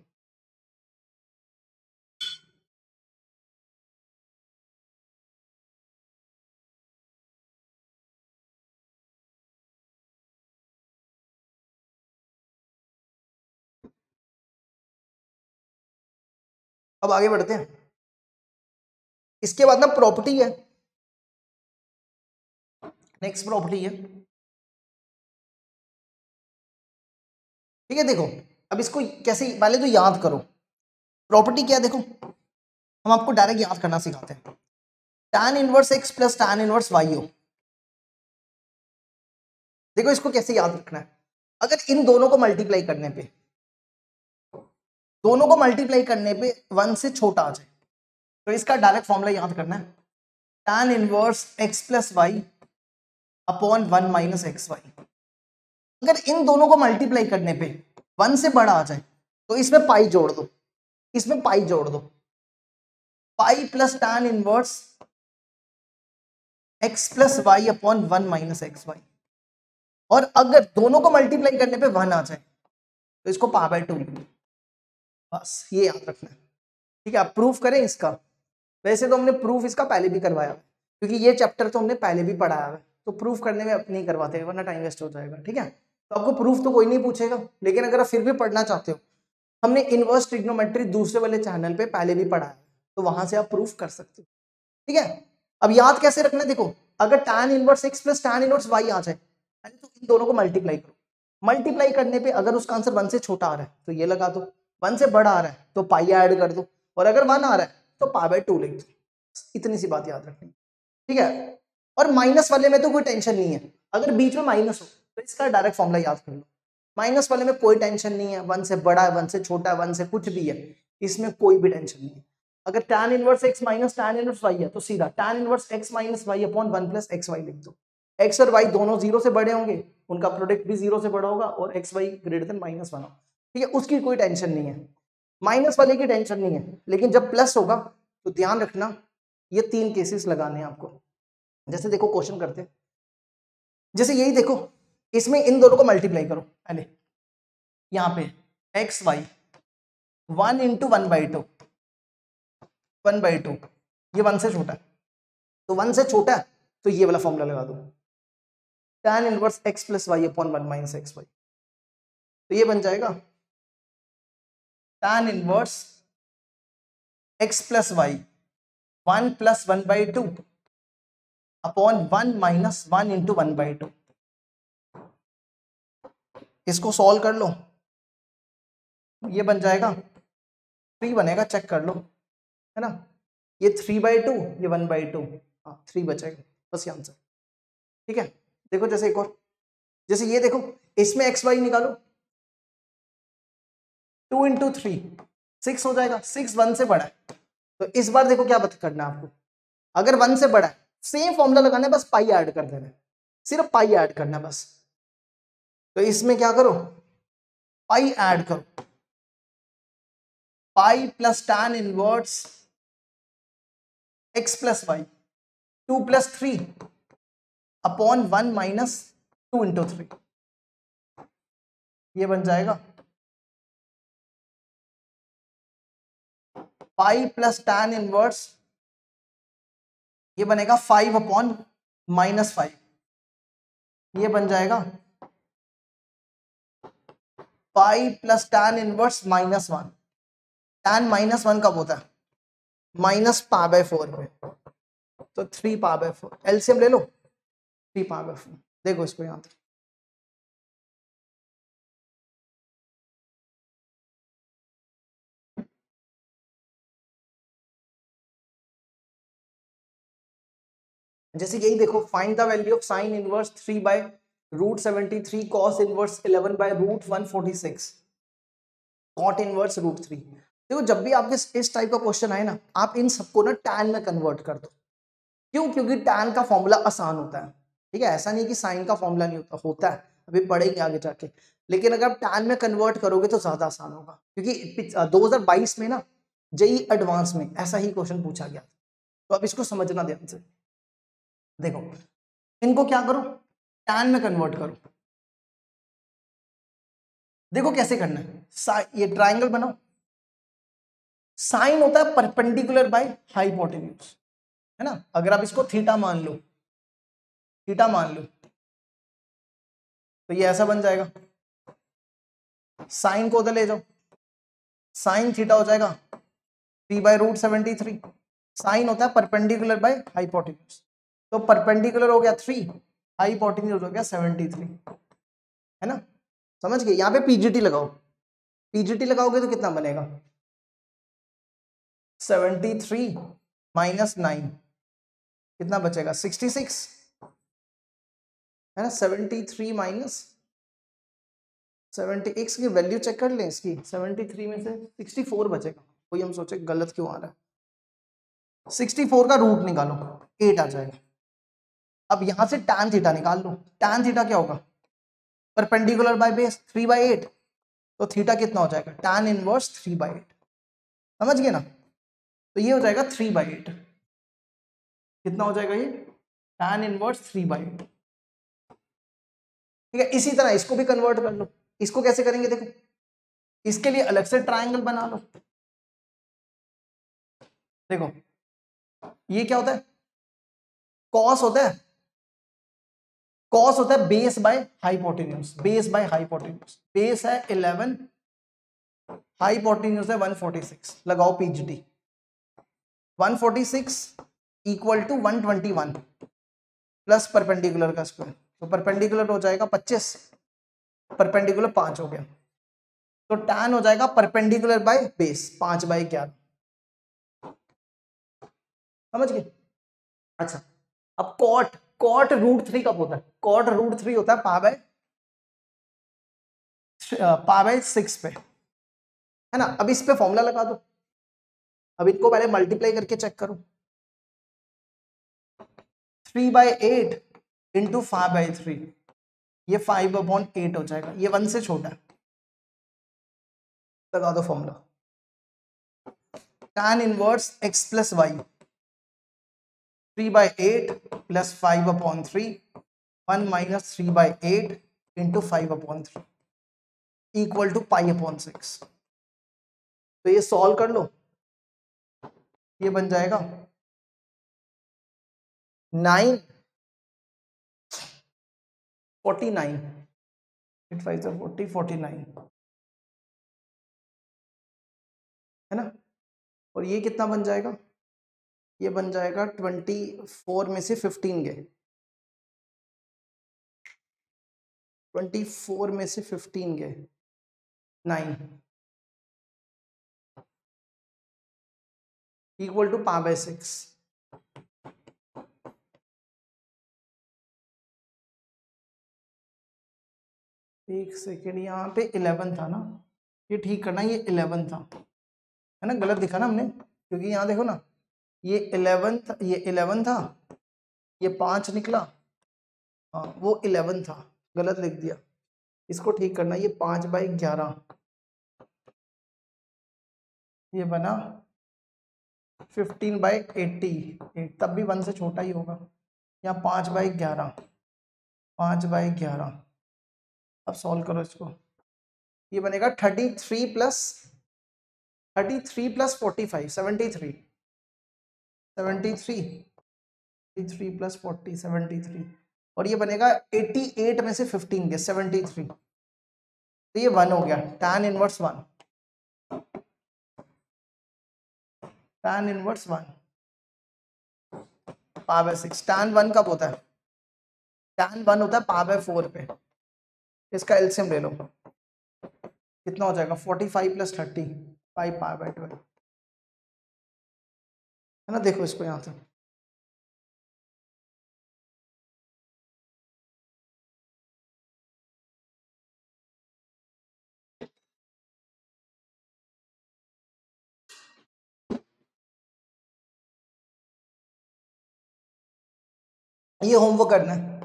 Speaker 1: अब आगे बढ़ते हैं, इसके बाद ना प्रॉपर्टी है, नेक्स्ट प्रॉपर्टी है, ठीक है। देखो अब इसको कैसे, पहले तो याद करो प्रॉपर्टी क्या है, देखो हम आपको डायरेक्ट याद करना सिखाते हैं, tan inverse x plus tan inverse y हो, देखो इसको कैसे याद रखना है, अगर इन दोनों को मल्टीप्लाई करने पे दोनों को मल्टीप्लाई करने पे 1 से छोटा आ जाए, तो इसका डायरेक्ट फॉर्मूला याद करना है, tan inverse x plus y upon 1 minus x y. अगर इन दोनों को मल्टीप्लाई करने पे 1 से बड़ा आ जाए तो इसमें पाई जोड़ दो, इसमें पाई जोड़ दो, pi plus tan inverse x plus y upon 1 minus x y. और अगर दोनों को मल्टीप्लाई करने पे 1 आ जाए तो इसको पा बाय 2 लिख लो, बस ये याद रखना है। ठीक है, अब प्रूफ करें इसका। वैसे तो हमने प्रूफ इसका पहले भी करवाया है, क्योंकि ये चैप्टर तो हमने पहले भी पढ़ाया है, तो प्रूफ करने में नहीं करवाते वरना टाइम वेस्ट हो जाएगा। ठीक है, तो आपको प्रूफ तो कोई नहीं पूछेगा, लेकिन अगर आप फिर भी पढ़ना चाहते हो, हमने इनवर्स ट्रिग्नोमेट्री दूसरे वाले चैनल पे पहले भी पढ़ा है, तो वहां से आप प्रूफ कर सकते हो। ठीक है, अब याद कैसे रखना, देखो अगर tan inverse x plus tan inverse y आ जाए तो इन दोनों को मल्टीप्लाई करो, मल्टीप्लाई करने पे अगर उसका आंसर 1 से छोटा आ रहा है तो ये लगा दो, 1 से बड़ा आ रहा है तो पाई ऐड कर दो, और अगर 1 आ रहा है तो पाई बाय 2 लिख दो। इतनी सी बात याद रखनी। ठीक है, और माइनस वाले में तो कोई टेंशन नहीं है, अगर बीच में माइनस हो तो इसका डायरेक्ट फॉर्मूला याद कर लो। माइनस वाले में कोई टेंशन नहीं है, 1 से बड़ा है, 1 से छोटा है, 1 से कुछ भी है, इसमें कोई भी टेंशन नहीं है। अगर tan inverse x minus tan inverse y है तो सीधा tan inverse x minus y upon 1 plus x y लिख दो। x और y दोनों 0 से बड़े होंगे, उनका प्रोडक्ट भी 0 से बड़ा होगा, और x y ग्रेटर देन -1 हो। ठीक है, उसकी कोई टेंशन नहीं है, माइनस वाले की टेंशन नहीं है, लेकिन जब प्लस होगा तो ध्यान रखना ये 3 केसेस लगाने हैं आपको। जैसे देखो क्वेश्चन करते हैं, जैसे यही देखो, इसमें इन दोनों को मल्टीप्लाई करो पहले, यहाँ पे एक्स वाई 1 इंटू 1/2, 1/2, ये 1 से छोटा है, तो 1 से छोटा है तो ये वाला फॉर्मूला लगा दो, tan inverse x plus y upon 1 minus x y. तो ये बन जाएगा tan inverse x plus y 1 plus 1/2 upon 1 minus 1 into 1/2। इसको सॉल्व कर लो, ये बन जाएगा 3 बनेगा, चेक कर लो, है ना, ये 3/2, ये 1/2, हाँ 3 बचेगा, बस ये आंसर। ठीक है, देखो जैसे एक और, जैसे ये देखो, इसमें एक्स वाई निकालो, 2 इंटू 3 6 हो जाएगा, 6 1 से बड़ा है, तो इस बार देखो क्या करना है आपको, अगर 1 से बड़ा है सेम फॉर्मूला लगाना है, बस पाई ऐड कर देना है, सिर्फ पाई ऐड करना है बस। तो इसमें क्या करो, पाई ऐड करो, pi plus tan inverse x plus y 2 plus 3 upon 1 minus 2 into 3, ये बन जाएगा पाई प्लस tan इनवर्स, ये बनेगा 5 अपॉन माइनस 5, ये बन जाएगा पाई प्लस tan इनवर्स -1। tan -1 कब होता है, माइनस पा बाय 4 पे, तो 3 पा बाय 4, एलसीएम ले लो, 3 पा बाय 4। देखो इसको यहां तक, जैसे यही देखो, find the value of sine inverse 3 by root 73 cos inverse 11 by root 146 cot inverse root 3। देखो जब भी आपके इस टाइप का क्वेश्चन आए ना, आप इन सबको ना टैन में कन्वर्ट कर दो। क्यों, क्योंकि टैन का फॉर्मूला आसान होता है। ठीक है, ऐसा नहीं कि साइन का फॉर्मूला नहीं होता, होता है, अभी पढ़ेंगे आगे जाके, लेकिन अगर आप टैन में कन्वर्ट करोगे तो ज्यादा आसान होगा, क्योंकि 2022 में ना जेई एडवांस में ऐसा ही क्वेश्चन पूछा गया, तो अब इसको समझना ध्यान से। देखो इनको क्या करो, टैन में कन्वर्ट करो। देखो कैसे करना है, ये ट्राइंगल बनाओ, साइन होता है परपेंडिकुलर बाय हाइपोटेन्यूज, है ना, अगर आप इसको थीटा मान लो, थीटा मान लो, तो ये ऐसा बन जाएगा, साइन को उधर ले जाओ, साइन थीटा हो जाएगा 3 बाय रूट 73, साइन होता है परपेंडिकुलर बाय हाइपोटेन्यूज, तो परपेंडिकुलर हो गया 3, हाइपोटेन्यूज हो गया 73, है ना, समझ गए। यहाँ पे पीजीटी लगाओ, पीजीटी लगाओगे तो कितना बनेगा, 73 माइनस 9 कितना बचेगा, 66, है ना, 73 माइनस 76 की वैल्यू चेक कर लें इसकी, 73 में से 64 बचेगा, कोई हम सोचे गलत क्यों आ रहा है। 64 का रूट निकालो, 8 आ जाएगा। अब यहां से tan थीटा निकाल लो, tan थीटा क्या होगा, परपेंडिकुलर बाय बेस 3/8, तो थीटा कितना हो जाएगा, tan इनवर्स 3/8, समझ गए ना। तो ये हो जाएगा 3/8, कितना हो जाएगा ये, tan इनवर्स 3/8। ठीक है, इसी तरह इसको भी कन्वर्ट कर लो। इसको कैसे करेंगे देखो, इसके लिए अलग से ट्राइंगल बना लो। देखो ये क्या होता है, कॉस होता है, कॉस होता है base by hypotenuse, base by hypotenuse, base है 11, हाइपोटेन्यूज है 146, लगाओ PGT. 146 equal to 121 plus perpendicular का स्क्वायर, तो परपेंडिकुलर हो जाएगा 25, परपेंडिकुलर 5 हो गया, तो tan हो जाएगा परपेंडिकुलर बाय बेस 5/11, समझ गए। अच्छा अब कॉट, कॉट √3 कब होता है, कॉट √3 होता है π/6 पे, है ना। अब इस पे फॉर्मूला लगा दो, अब इनको पहले मल्टीप्लाई करके चेक करो, 3/8 इंटू 5/3, ये 5/8 हो जाएगा, ये 1 से छोटा है, लगा दो formula, tan inverse x plus y 3/8 plus 5/3, 1 minus 3/8 into 5/3 equal to π/6। तो ये सॉल्व कर लो, ये बन जाएगा 949, 8 5 40 49, है ना। और ये कितना बन जाएगा, ये बन जाएगा 24 में से 15 गए, 24 में से 15 गए 9 इक्वल टू π/6। एक सेकेंड, यहाँ पे 11 था ना, ये ठीक करना, ये 11 था, है ना, गलत दिखा ना हमने, क्योंकि यहाँ देखो ना, ये 11 था, ये 11 था, ये 5 निकला, हाँ वो 11 था, गलत लिख दिया, इसको ठीक करना, ये 5/11, ये बना 15/80, तब भी 1 से छोटा ही होगा, यहाँ 5/11, 5/11, अब सॉल्व करो इसको, ये बनेगा 33 प्लस 45 73, 33 प्लस 40 73, और ये बनेगा 88 में से 15 के 73, तो ये 1 हो गया, tan inverse 1, tan inverse 1 π/6। tan 1 कब होता है, tan 1 होता है π/4 पे, इसका एलसीएम ले लो, कितना हो जाएगा 45 प्लस 30 5π/12, है ना। देखो इसको यहाँ से, ये होमवर्क करना है,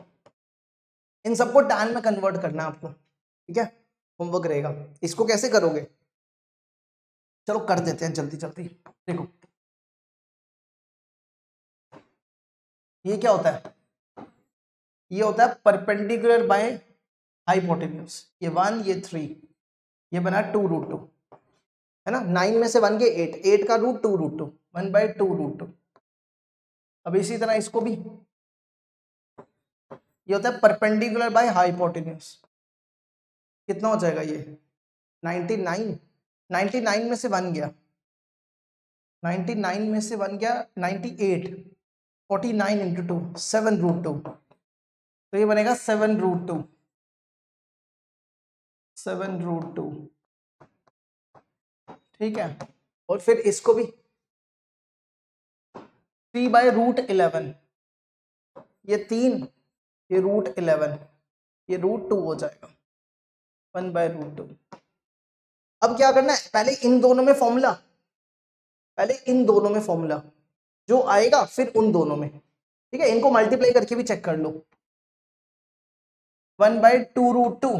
Speaker 1: इन सबको tan में कन्वर्ट करना है आपको, ठीक है, होमवर्क रहेगा। इसको कैसे करोगे, चलो कर देते हैं जल्दी जल्दी। देखो ये क्या होता है, ये होता है परपेंडिकुलर बाय हाइपोटेन्यूज, ये 1 ये 3, ये बना 2√2, है ना। 9 में से 1 के 8, 8 का रूट 2√2, 1/2√2। अब इसी तरह इसको भी, ये होता है परपेंडिकुलर बाय हाइपोटेन्यूज, कितना हो जाएगा ये 99, 99 में से 1 गया, 99 में से 1 गया 98, 49 इंटू 2 7√2, तो ये बनेगा 7√2, 7√2, ठीक है। और फिर इसको भी 3/√11, ये 3, ये √11, ये √2 हो जाएगा 1/√2। अब क्या करना है, पहले इन दोनों में फॉर्मूला, पहले इन दोनों में फॉर्मूला जो आएगा फिर उन दोनों में, ठीक है। इनको मल्टीप्लाई करके भी चेक कर लो। 1/2√2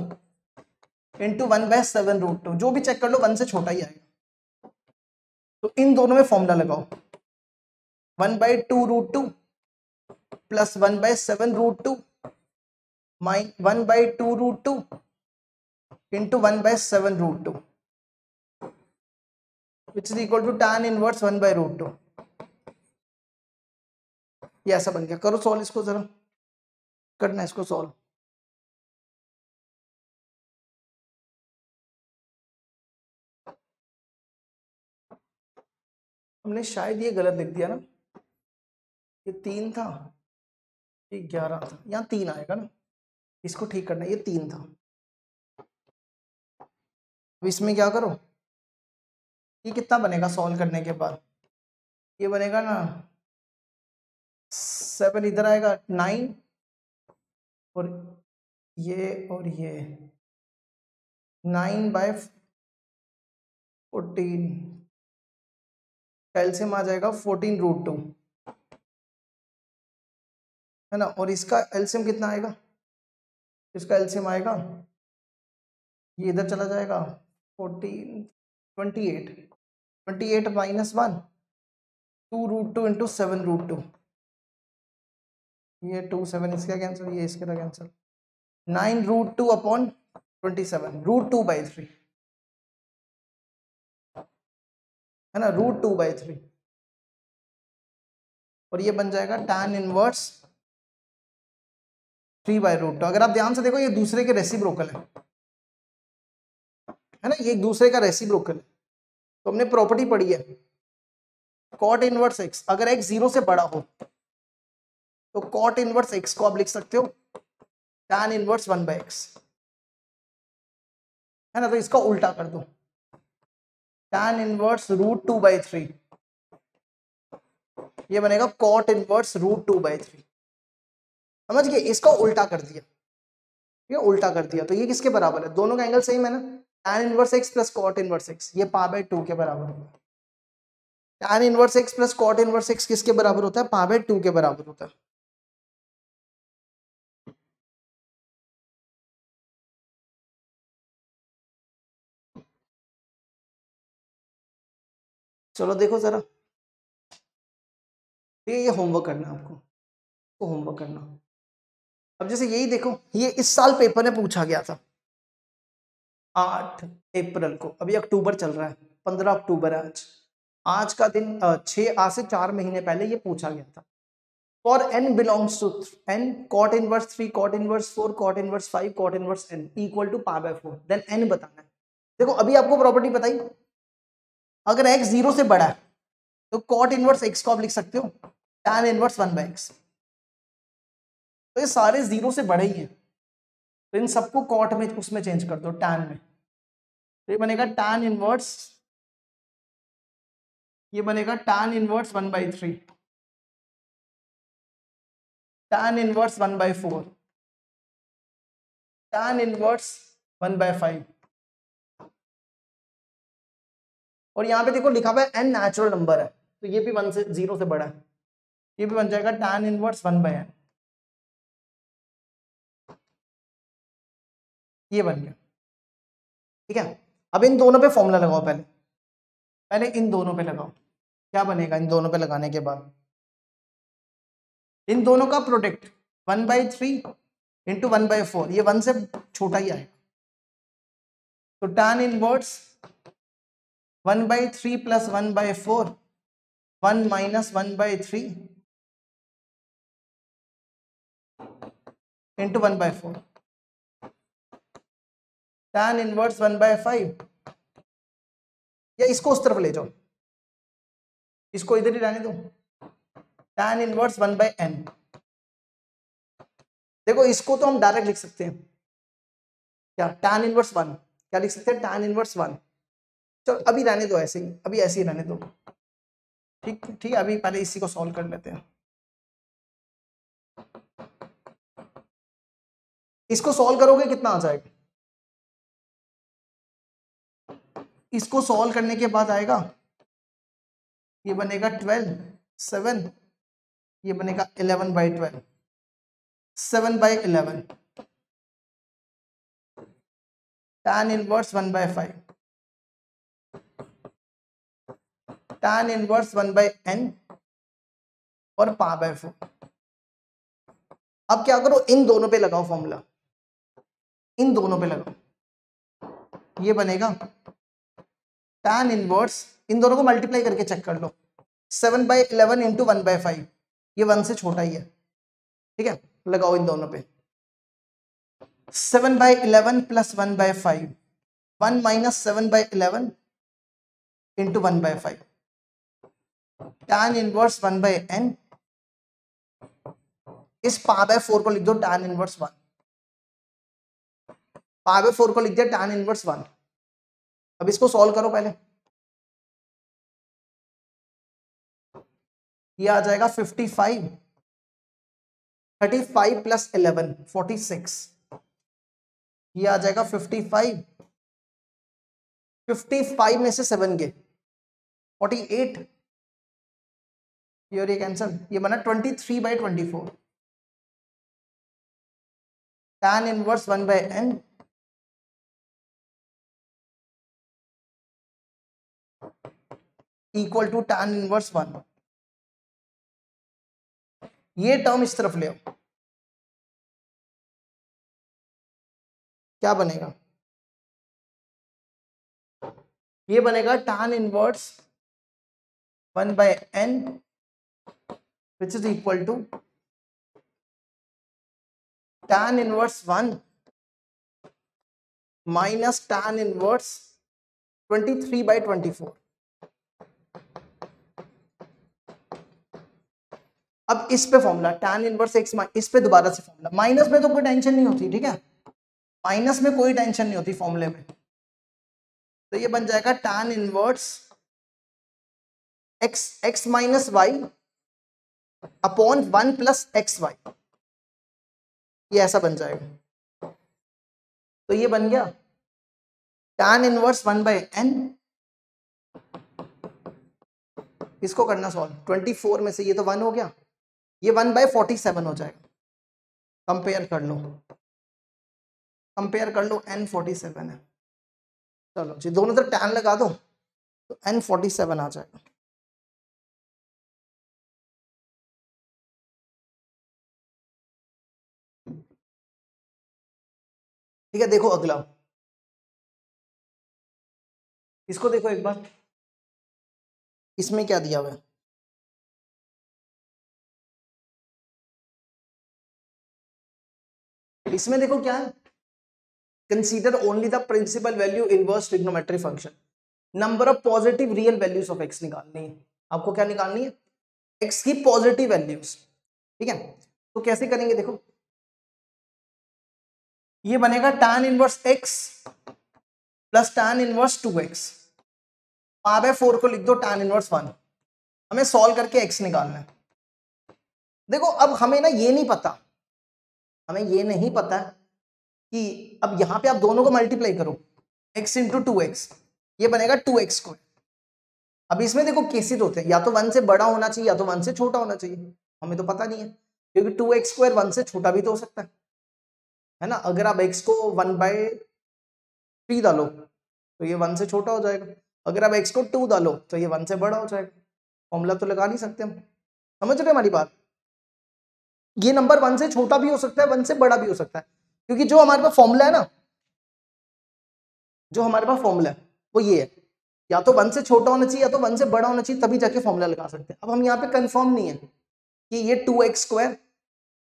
Speaker 1: इंटू 1/7√2, जो भी चेक कर लो 1 से छोटा ही आएगा। तो इन दोनों में फॉर्मूला लगाओ, 1/2√2 plus 1/7√2 1/2√2 into 1/7√2 which is equal to tan inverse 1/√2। ये ऐसा बन गया। करो सॉल्व इसको, जरा करना है इसको सॉल्व। हमने शायद ये गलत लिख दिया ना, ये 3 था, ये 11 था, यहाँ 3 आएगा ना, इसको ठीक करना है। ये 3 था। अब इसमें क्या करो, ये कितना बनेगा सॉल्व करने के बाद, ये बनेगा ना 7, इधर आएगा 9 और ये 9/14 कैल्शियम आ जाएगा 14√2, है ना। और इसका एलसीएम कितना आएगा, इसका एलसीएम आएगा, ये इधर चला जाएगा 28 माइनस 1 2√2 इंटू 7√2, ये 2 7 इसका कैंसिल, ये इसका कैंसिल, 9√2 अपॉन 27 √2/3, है ना, √2/3। और ये बन जाएगा tan इनवर्स 3/√2। अगर आप ध्यान से देखो ये दूसरे के रेसिप्रोकल है ना, ये एक दूसरे का रेसिप्रोकल है। तो हमने प्रॉपर्टी पढ़ी है cot इनवर्स x, अगर x 0 से बड़ा हो तो cot इनवर्स x को आप लिख सकते हो tan इनवर्स 1/x, है ना। तो इसका उल्टा कर दो, tan इनवर्स √2/3, ये बनेगा cot इनवर्स √2/3। समझ गए, इसका उल्टा कर दिया, ये उल्टा कर दिया। तो ये किसके बराबर है, दोनों का एंगल सेम है ना, tan inverse x plus cot inverse x, ये π/2 के बराबर होगा। tan inverse x plus cot inverse x किसके बराबर होता है, π/2 के बराबर होता है। चलो देखो जरा, ये होमवर्क करना है आपको, तो होमवर्क करना। अब जैसे यही देखो, ये इस साल पेपर में पूछा गया था 8 अप्रैल को, अभी अक्टूबर चल रहा है, 15 अक्टूबर है आज, आज का दिन 6 आज से 4 महीने पहले ये पूछा गया था। For n belongs to n cot inverse 3 cot inverse 4 cot inverse 5 cot inverse n equal to π/4, then n बताना है। देखो अभी आपको प्रॉपर्टी बताई, अगर x 0 से बड़ा है तो cot इनवर्स x को आप लिख सकते हो tan इनवर्स 1/x। तो ये सारे 0 से बड़े ही हैं, तो इन सबको cot में उसमें चेंज कर दो, tan में। तो ये बनेगा tan इनवर्स, ये बनेगा tan inverse 1/3, tan inverse 1/4, tan inverse 1/5। और यहाँ पे देखो लिखा हुआ है n नेचुरल नंबर है, तो ये भी 1 से 0 से बड़ा है, ये भी बन जाएगा tan इनवर्स 1/n, ये बन गया, ठीक है। अब इन दोनों पे फॉर्मूला लगाओ, पहले पहले इन दोनों पे लगाओ, क्या बनेगा इन दोनों पे लगाने के बाद, इन दोनों का प्रोडक्ट 1/3 इंटू 1/4, ये 1 से छोटा ही आएगा। तो tan inverse 1/3 plus 1/4, 1 minus 1/3 into 1/4, tan inverse 1/5, या इसको उस तरफ ले जाओ, इसको इधर ही रहने दो, tan इनवर्स 1/n। देखो इसको तो हम डायरेक्ट लिख सकते हैं, क्या tan इनवर्स 1, क्या लिख सकते हैं tan इनवर्स 1। चलो अभी रहने दो ऐसे ही, अभी ऐसे ही रहने दो, ठीक ठीक है। अभी पहले इसी को सॉल्व कर लेते हैं। इसको सॉल्व करोगे कितना आ जाएगा, इसको सॉल्व करने के बाद आएगा, ये बनेगा 12, 7, ये बनेगा 11/12, 7/11, tan inverse 1/5, tan inverse 1/n और π/4। अब क्या करो, इन दोनों पे लगाओ फॉर्मूला, इन दोनों पे लगाओ, ये बनेगा tan इनवर्स, इन दोनों को मल्टीप्लाई करके चेक कर लो, 7/11 इंटू 1/5, ये 1 से छोटा ही है, ठीक है, लगाओ इन दोनों पे, 7/11 plus 1/5, 1 minus 7/11 into 1/5, tan inverse 1/n, इस π/4 को लिख दो tan इनवर्स 1, π/4 को लिख दिया tan इनवर्स 1। अब इसको सॉल्व करो पहले, ये आ जाएगा 55, 35 प्लस 11 46, ये आ जाएगा 55, 55 में से 7 गए 48, ये और ये कैंसल, ये बना 23/24, tan inverse 1/n equal to tan inverse 1। ये टर्म इस तरफ ले आओ, क्या बनेगा, ये बनेगा tan inverse 1/n which is equal to tan inverse 1 minus tan inverse 23/24। अब इस पे फॉर्मूला tan इनवर्स x, इस पे दोबारा से फॉर्मूला, माइनस में तो कोई टेंशन नहीं होती, ठीक है, माइनस में कोई टेंशन नहीं होती फॉर्मूले में, तो ये बन जाएगा tan inverse x minus y upon 1 plus xy, ये ऐसा बन जाएगा, तो ये बन गया tan इनवर्स 1/n, इसको करना सॉल्व, 24 में से ये तो 1 हो गया, ये 1/47 हो जाएगा, कंपेयर कर लो, कंपेयर कर लो, n 47 है, चलो जी दोनों तरफ tan लगा दो तो n 47 आ जाएगा। ठीक है, देखो अगला, इसको देखो एक बार, इसमें क्या दिया हुआ है, इसमें देखो क्या है, consider only the principal value inverse trigonometry function, number of positive real values of x निकालनी है आपको, क्या निकालनी है, x की पॉजिटिव वैल्यूज, ठीक है, तो कैसे करेंगे देखो, ये बनेगा tan inverse x plus tan inverse 2x, π/4 को लिख दो tan इनवर्स 1, हमें सॉल्व करके x निकालना है। देखो अब हमें ना ये नहीं पता, हमें ये नहीं पता कि अब यहाँ पे आप दोनों को मल्टीप्लाई करो, x इंटू 2x, ये बनेगा 2x²। अब इसमें देखो केसेस होते हैं, या तो 1 से बड़ा होना चाहिए या तो 1 से छोटा होना चाहिए, हमें तो पता नहीं है, क्योंकि 2x² 1 से छोटा भी तो हो सकता है ना, अगर आप x को 1/3 डालो तो ये 1 से छोटा हो जाएगा, अगर आप x को 2 डालो तो ये 1 से बड़ा हो जाएगा, फॉर्मूला तो लगा नहीं सकते हम, समझ रहे हमारी बात, ये नंबर 1 से छोटा भी हो सकता है 1 से बड़ा भी हो सकता है, क्योंकि जो हमारे पास फॉर्मूला है ना, जो हमारे पास फॉर्मूला है वो ये है, या तो 1 से छोटा होना चाहिए या तो 1 से बड़ा होना चाहिए, तभी जाके फॉर्मूला लगा सकते हैं। अब हम यहाँ पे कंफर्म नहीं है कि ये 2x²,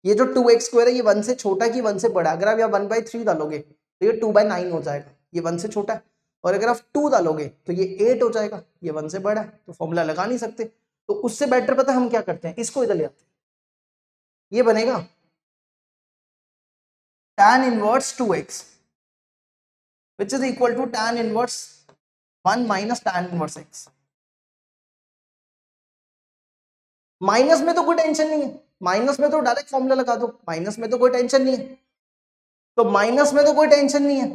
Speaker 1: ये जो 2x² है ये 1 से छोटा कि 1 से बड़ा, अगर आप यहाँ 1/3 डालोगे तो ये 2/9 हो जाएगा, ये 1 से छोटा है, और अगर आप 2 डालोगे तो ये 8 हो जाएगा, ये 1 से बड़ा है, तो फॉर्मूला लगा नहीं सकते, तो उससे बेटर पता हम क्या करते हैं, इसको इधर ले आते हैं, ये बनेगा tan inverse 2x which is equal to tan inverse 1 minus tan inverse x। Minus में तो कोई टेंशन नहीं है, माइनस में तो डायरेक्ट फॉर्मूला लगा दो, माइनस में तो कोई टेंशन नहीं है, तो माइनस में तो कोई टेंशन नहीं है,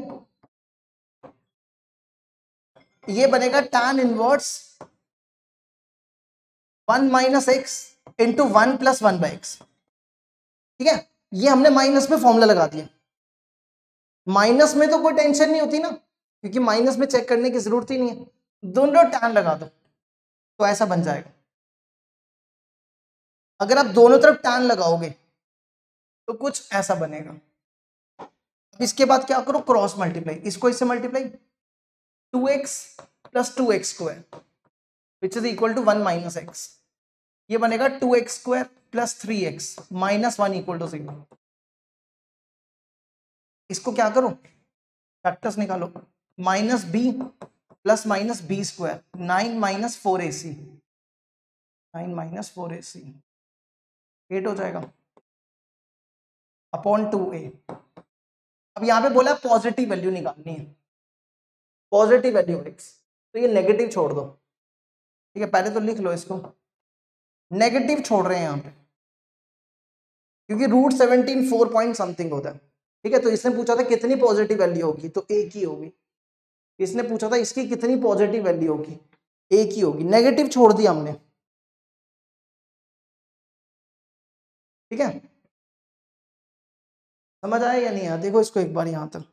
Speaker 1: ये बनेगा tan inverse 1 minus x into 1 plus 1/x। ठीक है, ये हमने माइनस में फॉर्मूला लगा दिया। माइनस में तो कोई टेंशन नहीं होती ना, क्योंकि माइनस में चेक करने की जरूरत ही नहीं है, दोनों tan लगा दो तो ऐसा बन जाएगा। अगर आप दोनों तरफ tan लगाओगे तो कुछ ऐसा बनेगा। अब इसके बाद क्या करो, क्रॉस मल्टीप्लाई, इसको इससे multiply, 2x plus 2x square which is equal to 1 minus x. ये बनेगा 2x square plus 3x minus 1 equal to 0। इसको क्या करो, फैक्टर्स निकालो, minus b plus minus b square 9 minus 4ac, 9 minus 4ac 8 हो जाएगा अपॉन 2a। अब यहां पे बोला पॉजिटिव वैल्यू निकालनी है, पॉजिटिव वैल्यू x, तो ये नेगेटिव छोड़ दो। ठीक है, पहले तो लिख लो इसको, नेगेटिव छोड़ रहे हैं यहां पे, क्योंकि रूट 17 4 पॉइंट समथिंग होता है। ठीक है, तो इसने पूछा था कितनी पॉजिटिव वैल्यू होगी, तो एक ही होगी। इसने पूछा था इसकी कितनी पॉजिटिव वैल्यू होगी, एक ही होगी, नेगेटिव छोड़ दिया हमने। ठीक है, समझ आया या नहीं आया, देखो इसको एक बार यहां तक।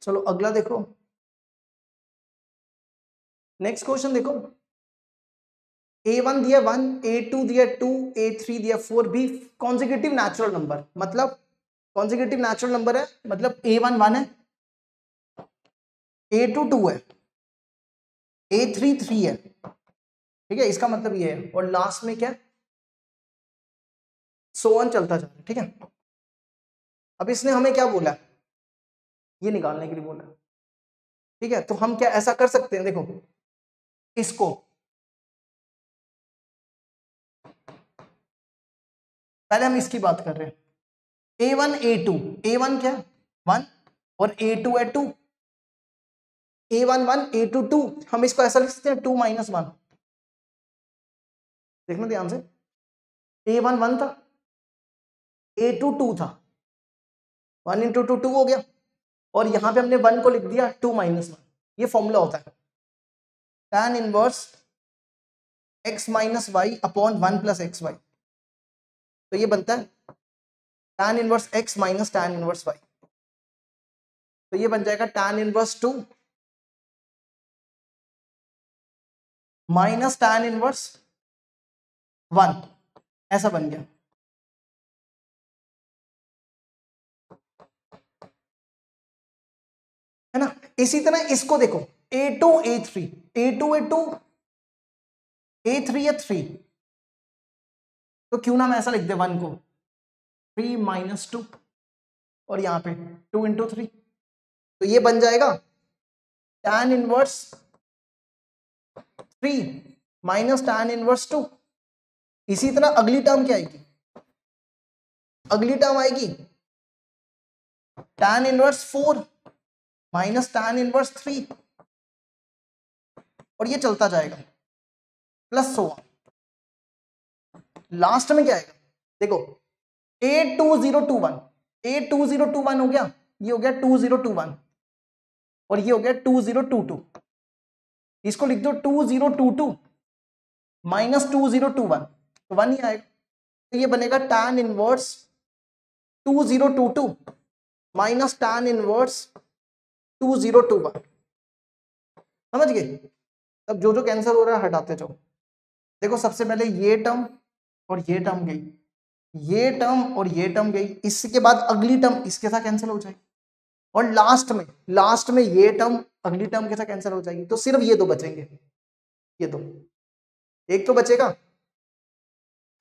Speaker 1: चलो अगला देखो, नेक्स्ट क्वेश्चन देखो, a1 दिया 1, a2 दिया 2, a3 दिया 4, b कॉन्जिक्यूटिव नेचुरल नंबर, मतलब कॉन्जिक्यूटिव नेचुरल नंबर है, मतलब a1 1 है, a2 2 है, a3 3 है। ठीक है, इसका मतलब ये है, और लास्ट में क्या, सो ऑन चलता जा रहा है। ठीक है, अब इसने हमें क्या बोला, ये निकालने के लिए बोला। ठीक है, तो हम क्या ऐसा कर सकते हैं, देखो इसको पहले हम इसकी बात कर रहे हैं, a1 a2, a1 क्या 1 और a2 है 2, a1 1 a2 2, हम इसको ऐसा लिख सकते हैं 2 माइनस 1। देखना ध्यान से, a1 1 था, a2 2 था, 1 इंटू 2 2 हो गया, और यहां पे हमने 1 को लिख दिया 2 माइनस 1। ये फॉर्मूला होता है tan inverse x minus y upon 1 plus x y. तो ये बनता है tan inverse x minus tan inverse y। तो ये बन जाएगा tan inverse 2 minus tan inverse 1, ऐसा बन गया। है ना, इसी तरह इसको देखो, a2 a3, a2 है 2, a3 है 3, तो क्यों ना मैं ऐसा लिख दे 1 को 3 माइनस 2, और यहां पे 2 इंटू 3, तो ये बन जाएगा tan inverse 3 minus tan inverse 2। इसी तरह अगली टर्म क्या आएगी, अगली टर्म आएगी tan inverse 4 minus tan inverse 3, और ये चलता जाएगा प्लस 1। लास्ट में क्या आएगा, देखो a2021, a2021 हो गया, ये हो गया 2021, और ये हो गया 2022। इसको लिख दो 2022 माइनस 2021, तो 1 ही आएगा। तो ये बनेगा tan inverse 2022 minus tan inverse 2021। समझ गए, अब जो जो कैंसिल हो रहा है हटाते जाओ। देखो सबसे पहले ये टर्म और ये टर्म गई, ये टर्म और ये टर्म गई, इसके बाद अगली टर्म इसके साथ कैंसिल हो जाएगी, और लास्ट में ये टर्म अगली टर्म के साथ कैंसिल हो जाएगी, तो सिर्फ ये दो बचेंगे, ये दो। एक तो बचेगा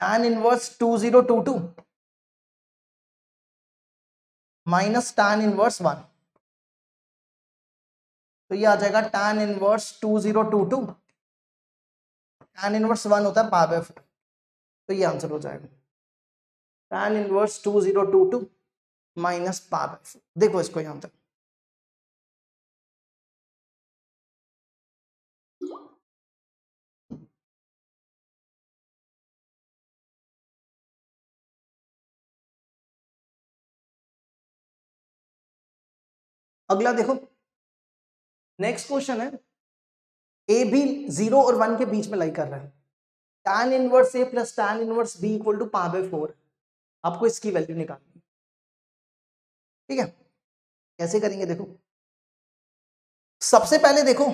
Speaker 1: tan inverse 2022 minus tan inverse 1, तो ये आ जाएगा tan इनवर्स 2022, tan इनवर्स 1 होता है पाई बाय 4, तो ये आंसर हो जाएगा tan inverse 2022 minus pi by 4। देखो इसको यहां तक, अगला देखो, नेक्स्ट क्वेश्चन है, ए भी 0 और 1 के बीच में लाई कर रहा है, tan inverse a plus tan inverse b equal to π/4, आपको इसकी वैल्यू निकालनी है। ठीक है, कैसे करेंगे देखो, सबसे पहले देखो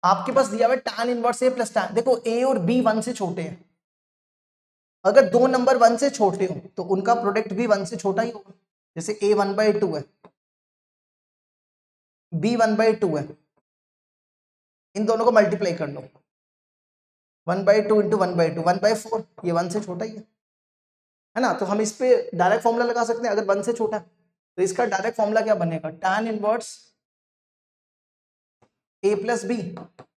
Speaker 1: आपके पास दिया हुआ है tan inverse a plus tan, देखो ए और बी 1 से छोटे हैं, अगर दो नंबर 1 से छोटे हो तो उनका प्रोडक्ट भी 1 से छोटा ही होगा, जैसे a 1/2 है, b 1/2 है, इन दोनों को मल्टीप्लाई कर लो, 1/2 इंटू 1/2 1/4, ये 1 से छोटा ही है ना। तो हम इस पे डायरेक्ट फॉर्मूला लगा सकते हैं, अगर 1 से छोटा है तो इसका डायरेक्ट फॉर्मूला क्या बनेगा, tan inverse a plus b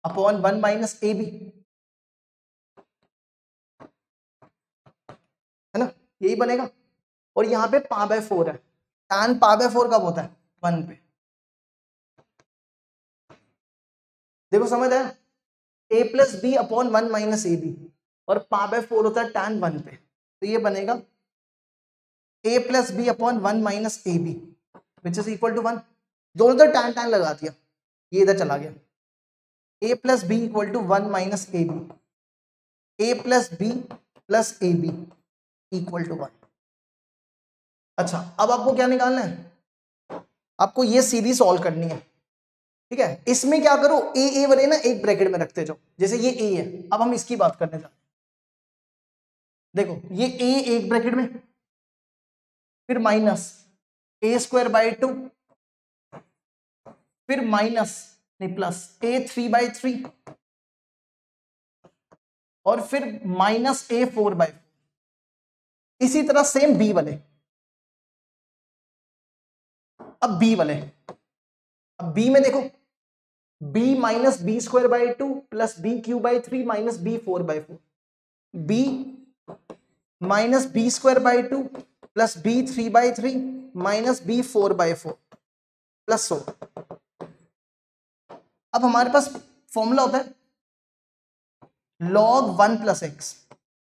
Speaker 1: upon 1 minus a b, है ना, यही बनेगा। और यहाँ पे π/4 है, tan π/4 कब होता है, 1 पे, देखो समझ आया, a plus b upon 1 minus a b, और π/4 होता है tan 1 पे, तो ये बनेगा a plus b upon 1 minus a b which is equal to 1, दोनों तो tan लगा दिया, ये इधर चला गया, a plus b equal to 1 minus a b, a plus b plus a b equal to 1। अच्छा, अब आपको क्या निकालना है, आपको ये सीरीज सॉल्व करनी है। ठीक है, इसमें क्या करो, ए वाले ना एक ब्रैकेट में रखते जाओ, जैसे ये ए है, अब हम इसकी बात करने जा रहे हैं, देखो ये ए एक ब्रैकेट में, फिर माइनस a²/2, फिर माइनस नहीं प्लस a3/3, और फिर माइनस a4/4, इसी तरह सेम बी वाले, अब बी वाले, अब बी में देखो b minus b²/2 plus b³ minus b4/4, b minus b²/2 plus b3/3 minus b4/4 plus 100। अब हमारे पास फॉर्मूला होता है log 1 प्लस एक्स,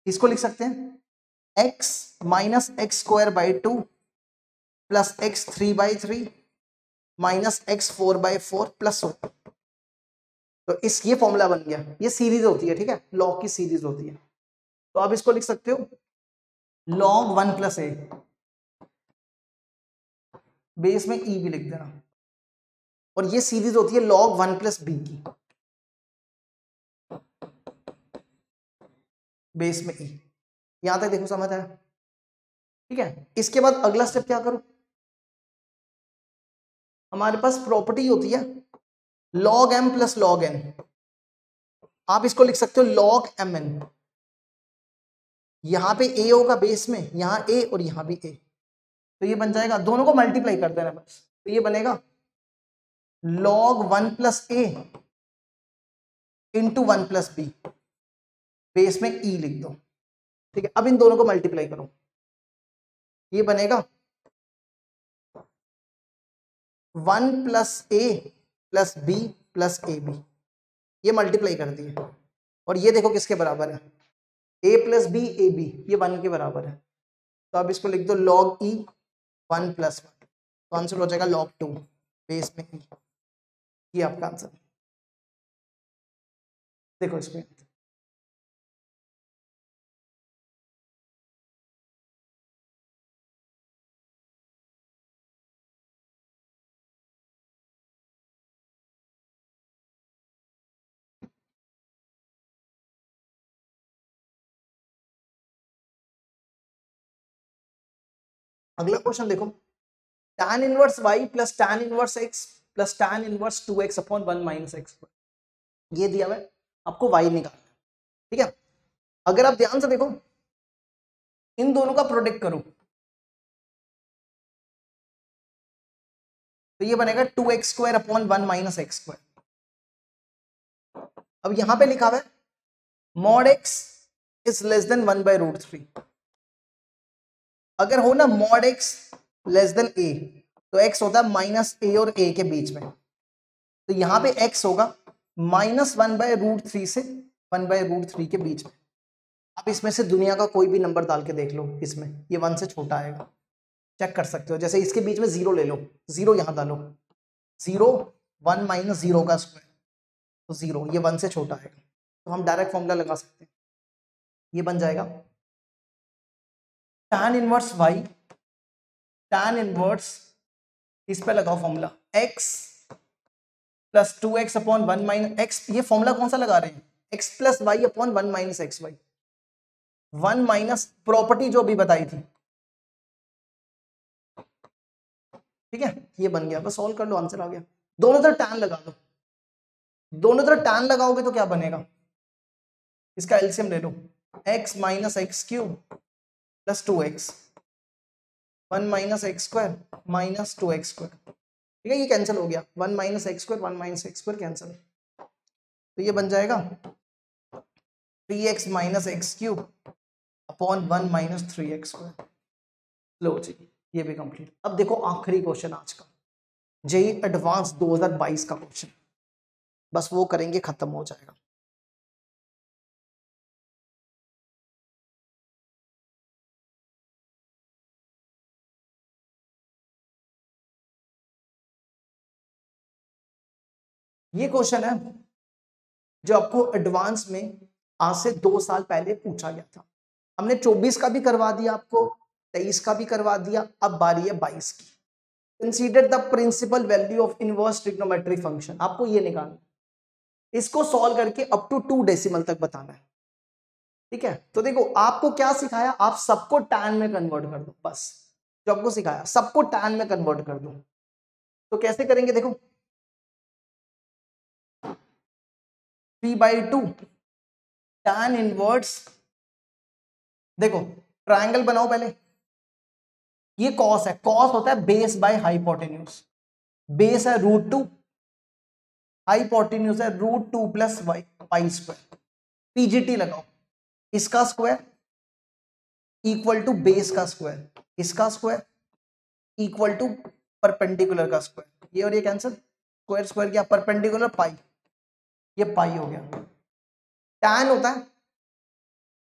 Speaker 1: इसको लिख सकते हैं x minus x²/2 plus x3/3 minus x4/4 plus 1। तो इस ये फॉर्मूला बन गया, ये सीरीज होती है, ठीक है, लॉग की सीरीज होती है, तो आप इसको लिख सकते हो log 1 प्लस ए, बेस में ई भी लिख देना, और ये सीरीज होती है log 1 प्लस बी की, बेस में ई। यहां तक देखो समझ आया, ठीक है। इसके बाद अगला स्टेप क्या करो, हमारे पास प्रॉपर्टी होती है log m plus log n, आप इसको लिख सकते हो log mn, यहां पे a होगा बेस में, यहां a और यहां भी a, तो ये बन जाएगा, दोनों को मल्टीप्लाई कर देना बस, तो ये बनेगा log 1 plus a into 1 plus b, base में e लिख दो, ठीक है। अब इन दोनों को मल्टीप्लाई करो, ये बनेगा 1 plus a plus b plus a b, ये मल्टीप्लाई कर दिए, और ये देखो किसके बराबर है, a plus b a b, ये 1 के बराबर है, तो अब इसको लिख दो log e 1 प्लस 1, तो आंसर हो जाएगा log 2 बेस में e, ये आपका आंसर। देखो इसमें अगला क्वेश्चन देखो, tan inverse y plus tan inverse x plus tan inverse 2x upon 1 minus x, ये दिया हुआ है, आपको y निकालना है, ठीक है। अगर आप ध्यान से देखो, इन दोनों का प्रोडक्ट करो, तो ये बनेगा 2x² अपॉन 1 माइनस x²। अब यहां पे लिखा हुआ है mod x is less then 1/√3, अगर हो ना mod x less then a, तो x होता है माइनस a और a के बीच में, तो यहां पे x होगा माइनस 1/√3 से 1/√3 के बीच में। आप इसमें से दुनिया का कोई भी नंबर डाल के देख लो, इसमें ये 1 से छोटा आएगा, चेक कर सकते हो, जैसे इसके बीच में 0 ले लो, 0 यहां डालो, 0 1 माइनस 0 का स्क्वायर, तो 0, ये 1 से छोटा है, तो हम डायरेक्ट फॉर्मूला लगा सकते हैं, ये बन जाएगा tan inverse y, tan inverse, इस पे लगाओ formula x plus 2x upon 1 minus x, ये फॉर्मूला कौन सा लगा रहे हैं, x plus y upon 1 minus x y, 1 minus property जो अभी बताई थी, ठीक है, ये बन गया, बस सॉल्व कर लो, आंसर आ गया। दोनों तरफ tan लगा दो, दोनों तरफ tan लगाओगे तो क्या बनेगा, इसका एलसीएम ले लो, x minus x cube plus 2x, 1 minus x square minus 2x square, ठीक है, ये कैंसिल हो गया, 1 minus x square 1 minus x square cancel, तो ये बन जाएगा 3x minus x cube upon 1 minus 3x square. लो जी, ये भी कंप्लीट। अब देखो आखिरी क्वेश्चन आज का, जेईई एडवांस 2022 का क्वेश्चन, बस वो करेंगे खत्म हो जाएगा। ये क्वेश्चन है जो आपको एडवांस में आज से 2 साल पहले पूछा गया था, हमने 24 का भी करवा दिया आपको, 23 का भी करवा दिया, अब बारी है 22 की। Consider the principal value of inverse trigonometric function, आपको ये निकालना, इसको सॉल्व करके अप टू 2 डेसिमल तक बताना है, ठीक है। तो देखो आपको क्या सिखाया, आप सबको tan में कन्वर्ट कर दो, बस जो आपको सिखाया सबको tan में कन्वर्ट कर दो। तो कैसे करेंगे, देखो 3/2 tan इनवर्स, देखो ट्रायंगल बनाओ पहले, ये कॉस है, कॉस होता है बेस बाय हाइपोटेन्यूज, बेस है √2, हाइपोटेन्यूज है √2 प्लस पाई स्क्वायर, पीजीटी लगाओ, इसका स्क्वायर इक्वल टू बेस का स्क्वायर, इसका स्क्वायर इक्वल टू परपेंडिकुलर का स्क्वायर, ये और ये कैंसिल, स्क्वायर स्क्वायर क्या, परपेंडिकुलर पाई, ये पाई हो गया। tan होता है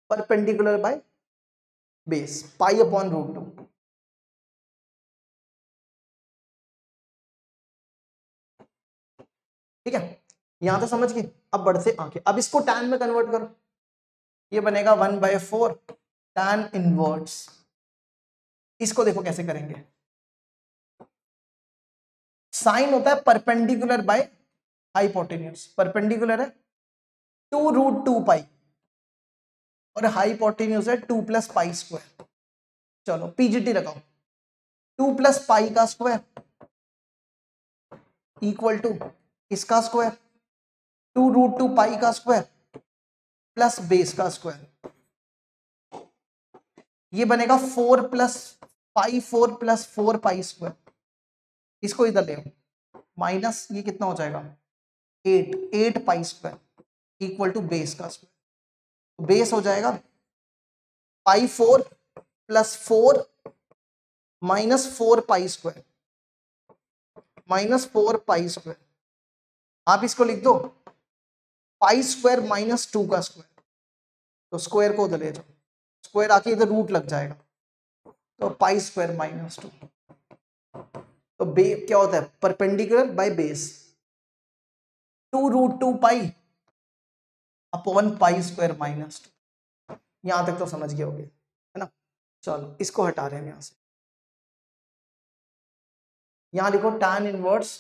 Speaker 1: perpendicular by base, pi upon √2, ठीक है, यहां तक समझ गए। अब बढ़ते आगे, अब इसको tan में कन्वर्ट करो, ये बनेगा 1/4 tan इनवर्स, इसको देखो कैसे करेंगे, साइन होता है परपेंडिकुलर बाय हाइपोटेन्यूज, परपेंडिकुलर है 2√2 पाई और हाइपोटेन्यूज है 2 प्लस पाई स्क्वायर, चलो पीजीटी लगाओ, 2 प्लस पाई का स्क्वायर इक्वल टू इसका स्क्वायर 2√2 पाई का स्क्वायर प्लस बेस का स्क्वायर, ये बनेगा 4 plus pi 4 plus 4 pi square, इसको इधर ले माइनस, ये कितना हो जाएगा 8 pi square equal to base का स्क्वायर, तो बेस हो जाएगा pi 4 plus 4 minus 4 pi square minus 4 pi square, आप इसको लिख दो पाई स्क्वायर माइनस 2 का स्क्वायर, तो स्क्वायर को उधर ले जाओ, स्क्वायर आके इधर रूट लग जाएगा, तो पाई स्क्वायर माइनस 2, तो क्या होता है perpendicular by base 2√2 pi upon pi square minus 2, यहां तक तो समझ गए होगे, है ना। चलो इसको हटा रहे हैं यहां से, यहां लिखो tan इनवर्स,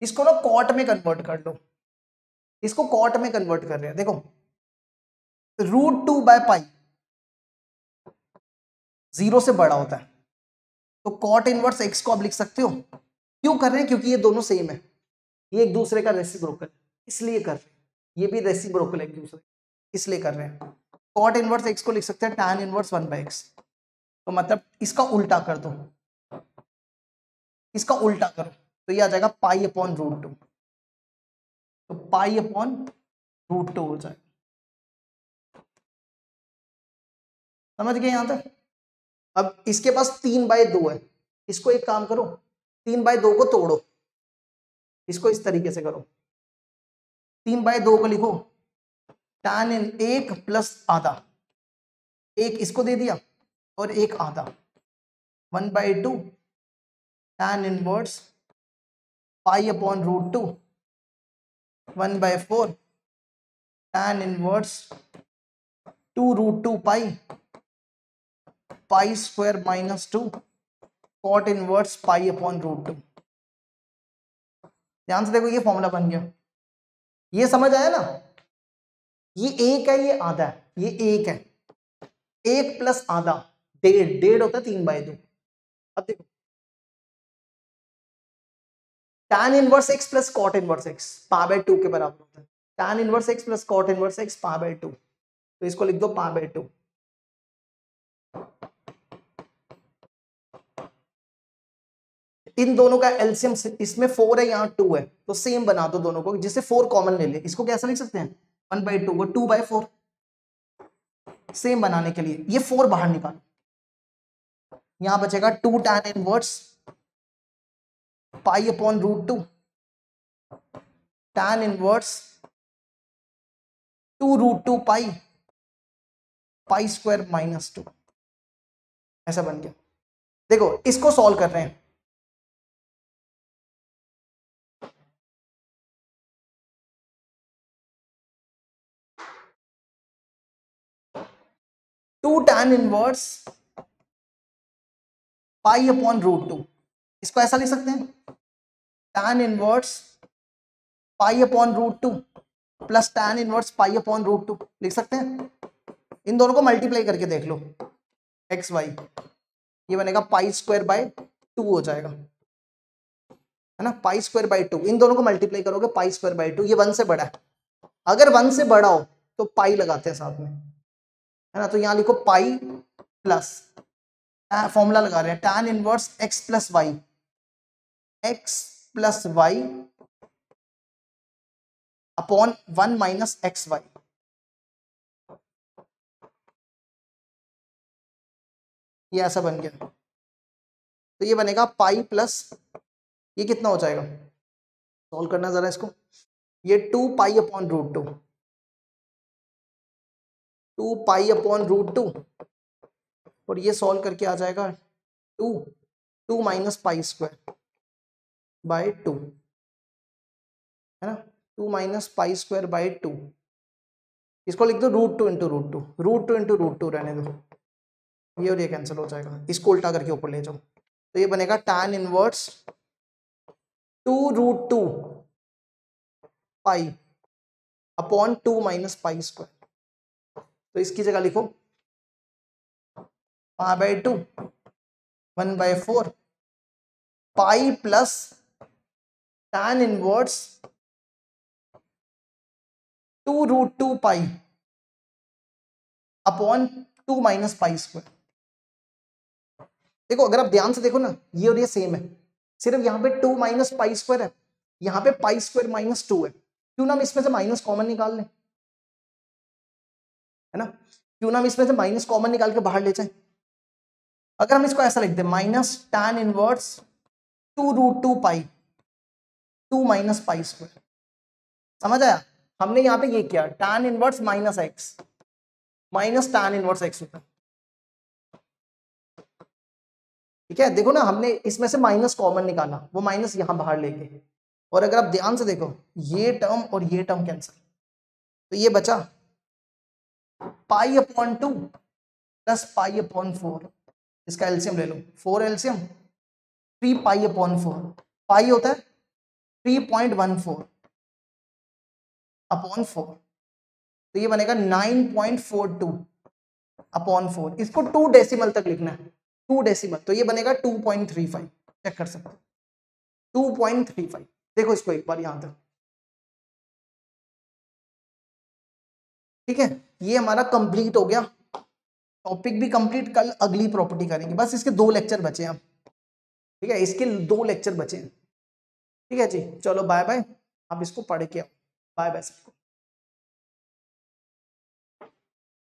Speaker 1: इसको ना कॉट में कन्वर्ट कर लो, इसको कॉट में कन्वर्ट कर रहे हैं, देखो √2 बाय पाई 0 से बड़ा होता है, तो कॉट इनवर्स x को आप लिख सकते हो, क्यों कर रहे हैं, क्योंकि ये दोनों सेम है, ये एक दूसरे का रेसिप्रोकल, इसलिए कर रहे हैं, ये भी रेसिप्रोकल है एक दूसरे, इसलिए कर रहे हैं। कॉट इनवर्स x को लिख सकते हैं tan इनवर्स 1/x, तो मतलब इसका उल्टा कर दो, इसका उल्टा करो, तो ये आ जाएगा पाई अपॉन √2, तो पाई अपॉन √2 हो जाएगा, समझ गए यहां तक। अब इसके पास 3/2 है, इसको एक काम करो 3/2 को तोड़ो, इसको इस तरीके से करो, 3/2 को लिखो tan इन 1 प्लस आधा, एक इसको दे दिया और एक आधा, 1/2 tan inverse pi upon root 2 1/4 tan inverse 2 root 2 pi pi square minus 2 cot inverse pi upon root 2। ध्यान से देखो ये फॉर्मूला बन गया, ये समझ आया ना। ये एक है, ये आधा है, ये एक है, एक प्लस आधा डेढ़, डेढ़ होता है 3/2। अब देखो tan inverse x plus cot inverse x π/2 के बराबर होता है। tan inverse x plus cot inverse x π/2, तो इसको लिख दो π/2। इन दोनों का एलसीएम, इसमें 4 है यहाँ 2 है, तो सेम बना दो दोनों को, जिससे 4 कॉमन ले ले। इसको कैसा लिख सकते हैं 1/2 को 2/4, सेम बनाने के लिए ये 4 बाहर निकालो, यहां बचेगा 2 tan inverse pi upon root 2 tan inverse 2 root 2 pi pi square minus 2, ऐसा बन गया। देखो इसको सॉल्व कर रहे हैं, two tan inverse pi upon root 2, इसको ऐसा लिख सकते हैं tan inverse pi upon root 2 plus tan inverse pi upon root 2 लिख सकते हैं। इन दोनों को मल्टीप्लाई करके देख लो एक्स वाई, ये बनेगा पाई स्क्वायर बाय 2 हो जाएगा, है ना, पाई स्क्वायर बाय 2। इन दोनों को मल्टीप्लाई करोगे पाई स्क्वायर बाय 2, ये 1 से बड़ा है, अगर 1 से बड़ा हो तो पाई लगाते हैं साथ में, है ना, तो यहां लिखो पाई प्लस फॉर्मूला लगा रहे हैं tan inverse x plus y, x plus y upon 1 minus x y. ये ऐसा बन गया, तो ये बनेगा पाई प्लस, ये कितना हो जाएगा, सॉल्व करना जरा इसको, ये 2 pi upon root 2, 2 pi upon root 2, और ये सॉल्व करके आ जाएगा 2 माइनस पाई स्क्वायर बाय 2, है ना, 2 माइनस पाई स्क्वायर बाय 2। इसको लिख दो root 2 into root 2, root 2 into root 2 रहने दो, ये और ये कैंसिल हो जाएगा, इसको उल्टा करके ऊपर ले जाओ, तो ये बनेगा tan inverse 2 root 2 pi upon 2 minus pi square, तो इसकी जगह लिखो π/2 1/4 pi plus tan inverse 2 root 2 pi upon 2 minus pi square. देखो अगर आप ध्यान से देखो ना, ये और ये सेम है, सिर्फ यहाँ पे 2 माइनस पाई स्क्वायर है, यहाँ पे पाई स्क्वायर माइनस 2 है, क्यों ना हम इसमें से माइनस कॉमन निकाल लें, है ना, क्यों ना हम इसमें से माइनस कॉमन निकाल के बाहर ले जाएं। अगर हम इसको ऐसा लिख दें माइनस tan इनवर्स 2 रूट 2 पाई 2 माइनस पाई स्क्वायर, समझ आया, हमने यहाँ पे ये किया tan inverse minus x minus tan inverse x होता है, ठीक है। देखो ना हमने इसमें से माइनस कॉमन निकाला, वो माइनस यहां बाहर लेके, और अगर आप ध्यान से देखो ये टर्म और ये टर्म कैंसिल, तो ये बचा पाई अपॉन 2 प्लस पाई अपॉन 4, इसका एलसीएम ले लो, 4 एलसीएम 3 पाई अपॉन 4, पाई होता है 3.14 अपॉन 4, तो ये बनेगा 9.42 अपॉन 4, इसको 2 डेसिमल तक लिखना है, 2 डेसिमल, तो ये बनेगा 2.35, चेक कर सकते हो 2.35, देखो इसको एक बार यहां तक, ठीक है। ये हमारा कंप्लीट हो गया, टॉपिक भी कंप्लीट, कल अगली प्रॉपर्टी करेंगे, बस इसके 2 लेक्चर बचे हैं, ठीक है, इसके 2 लेक्चर बचे हैं, ठीक है जी, चलो बाय बाय, आप इसको पढ़ के आओ, बाय बाय सबको।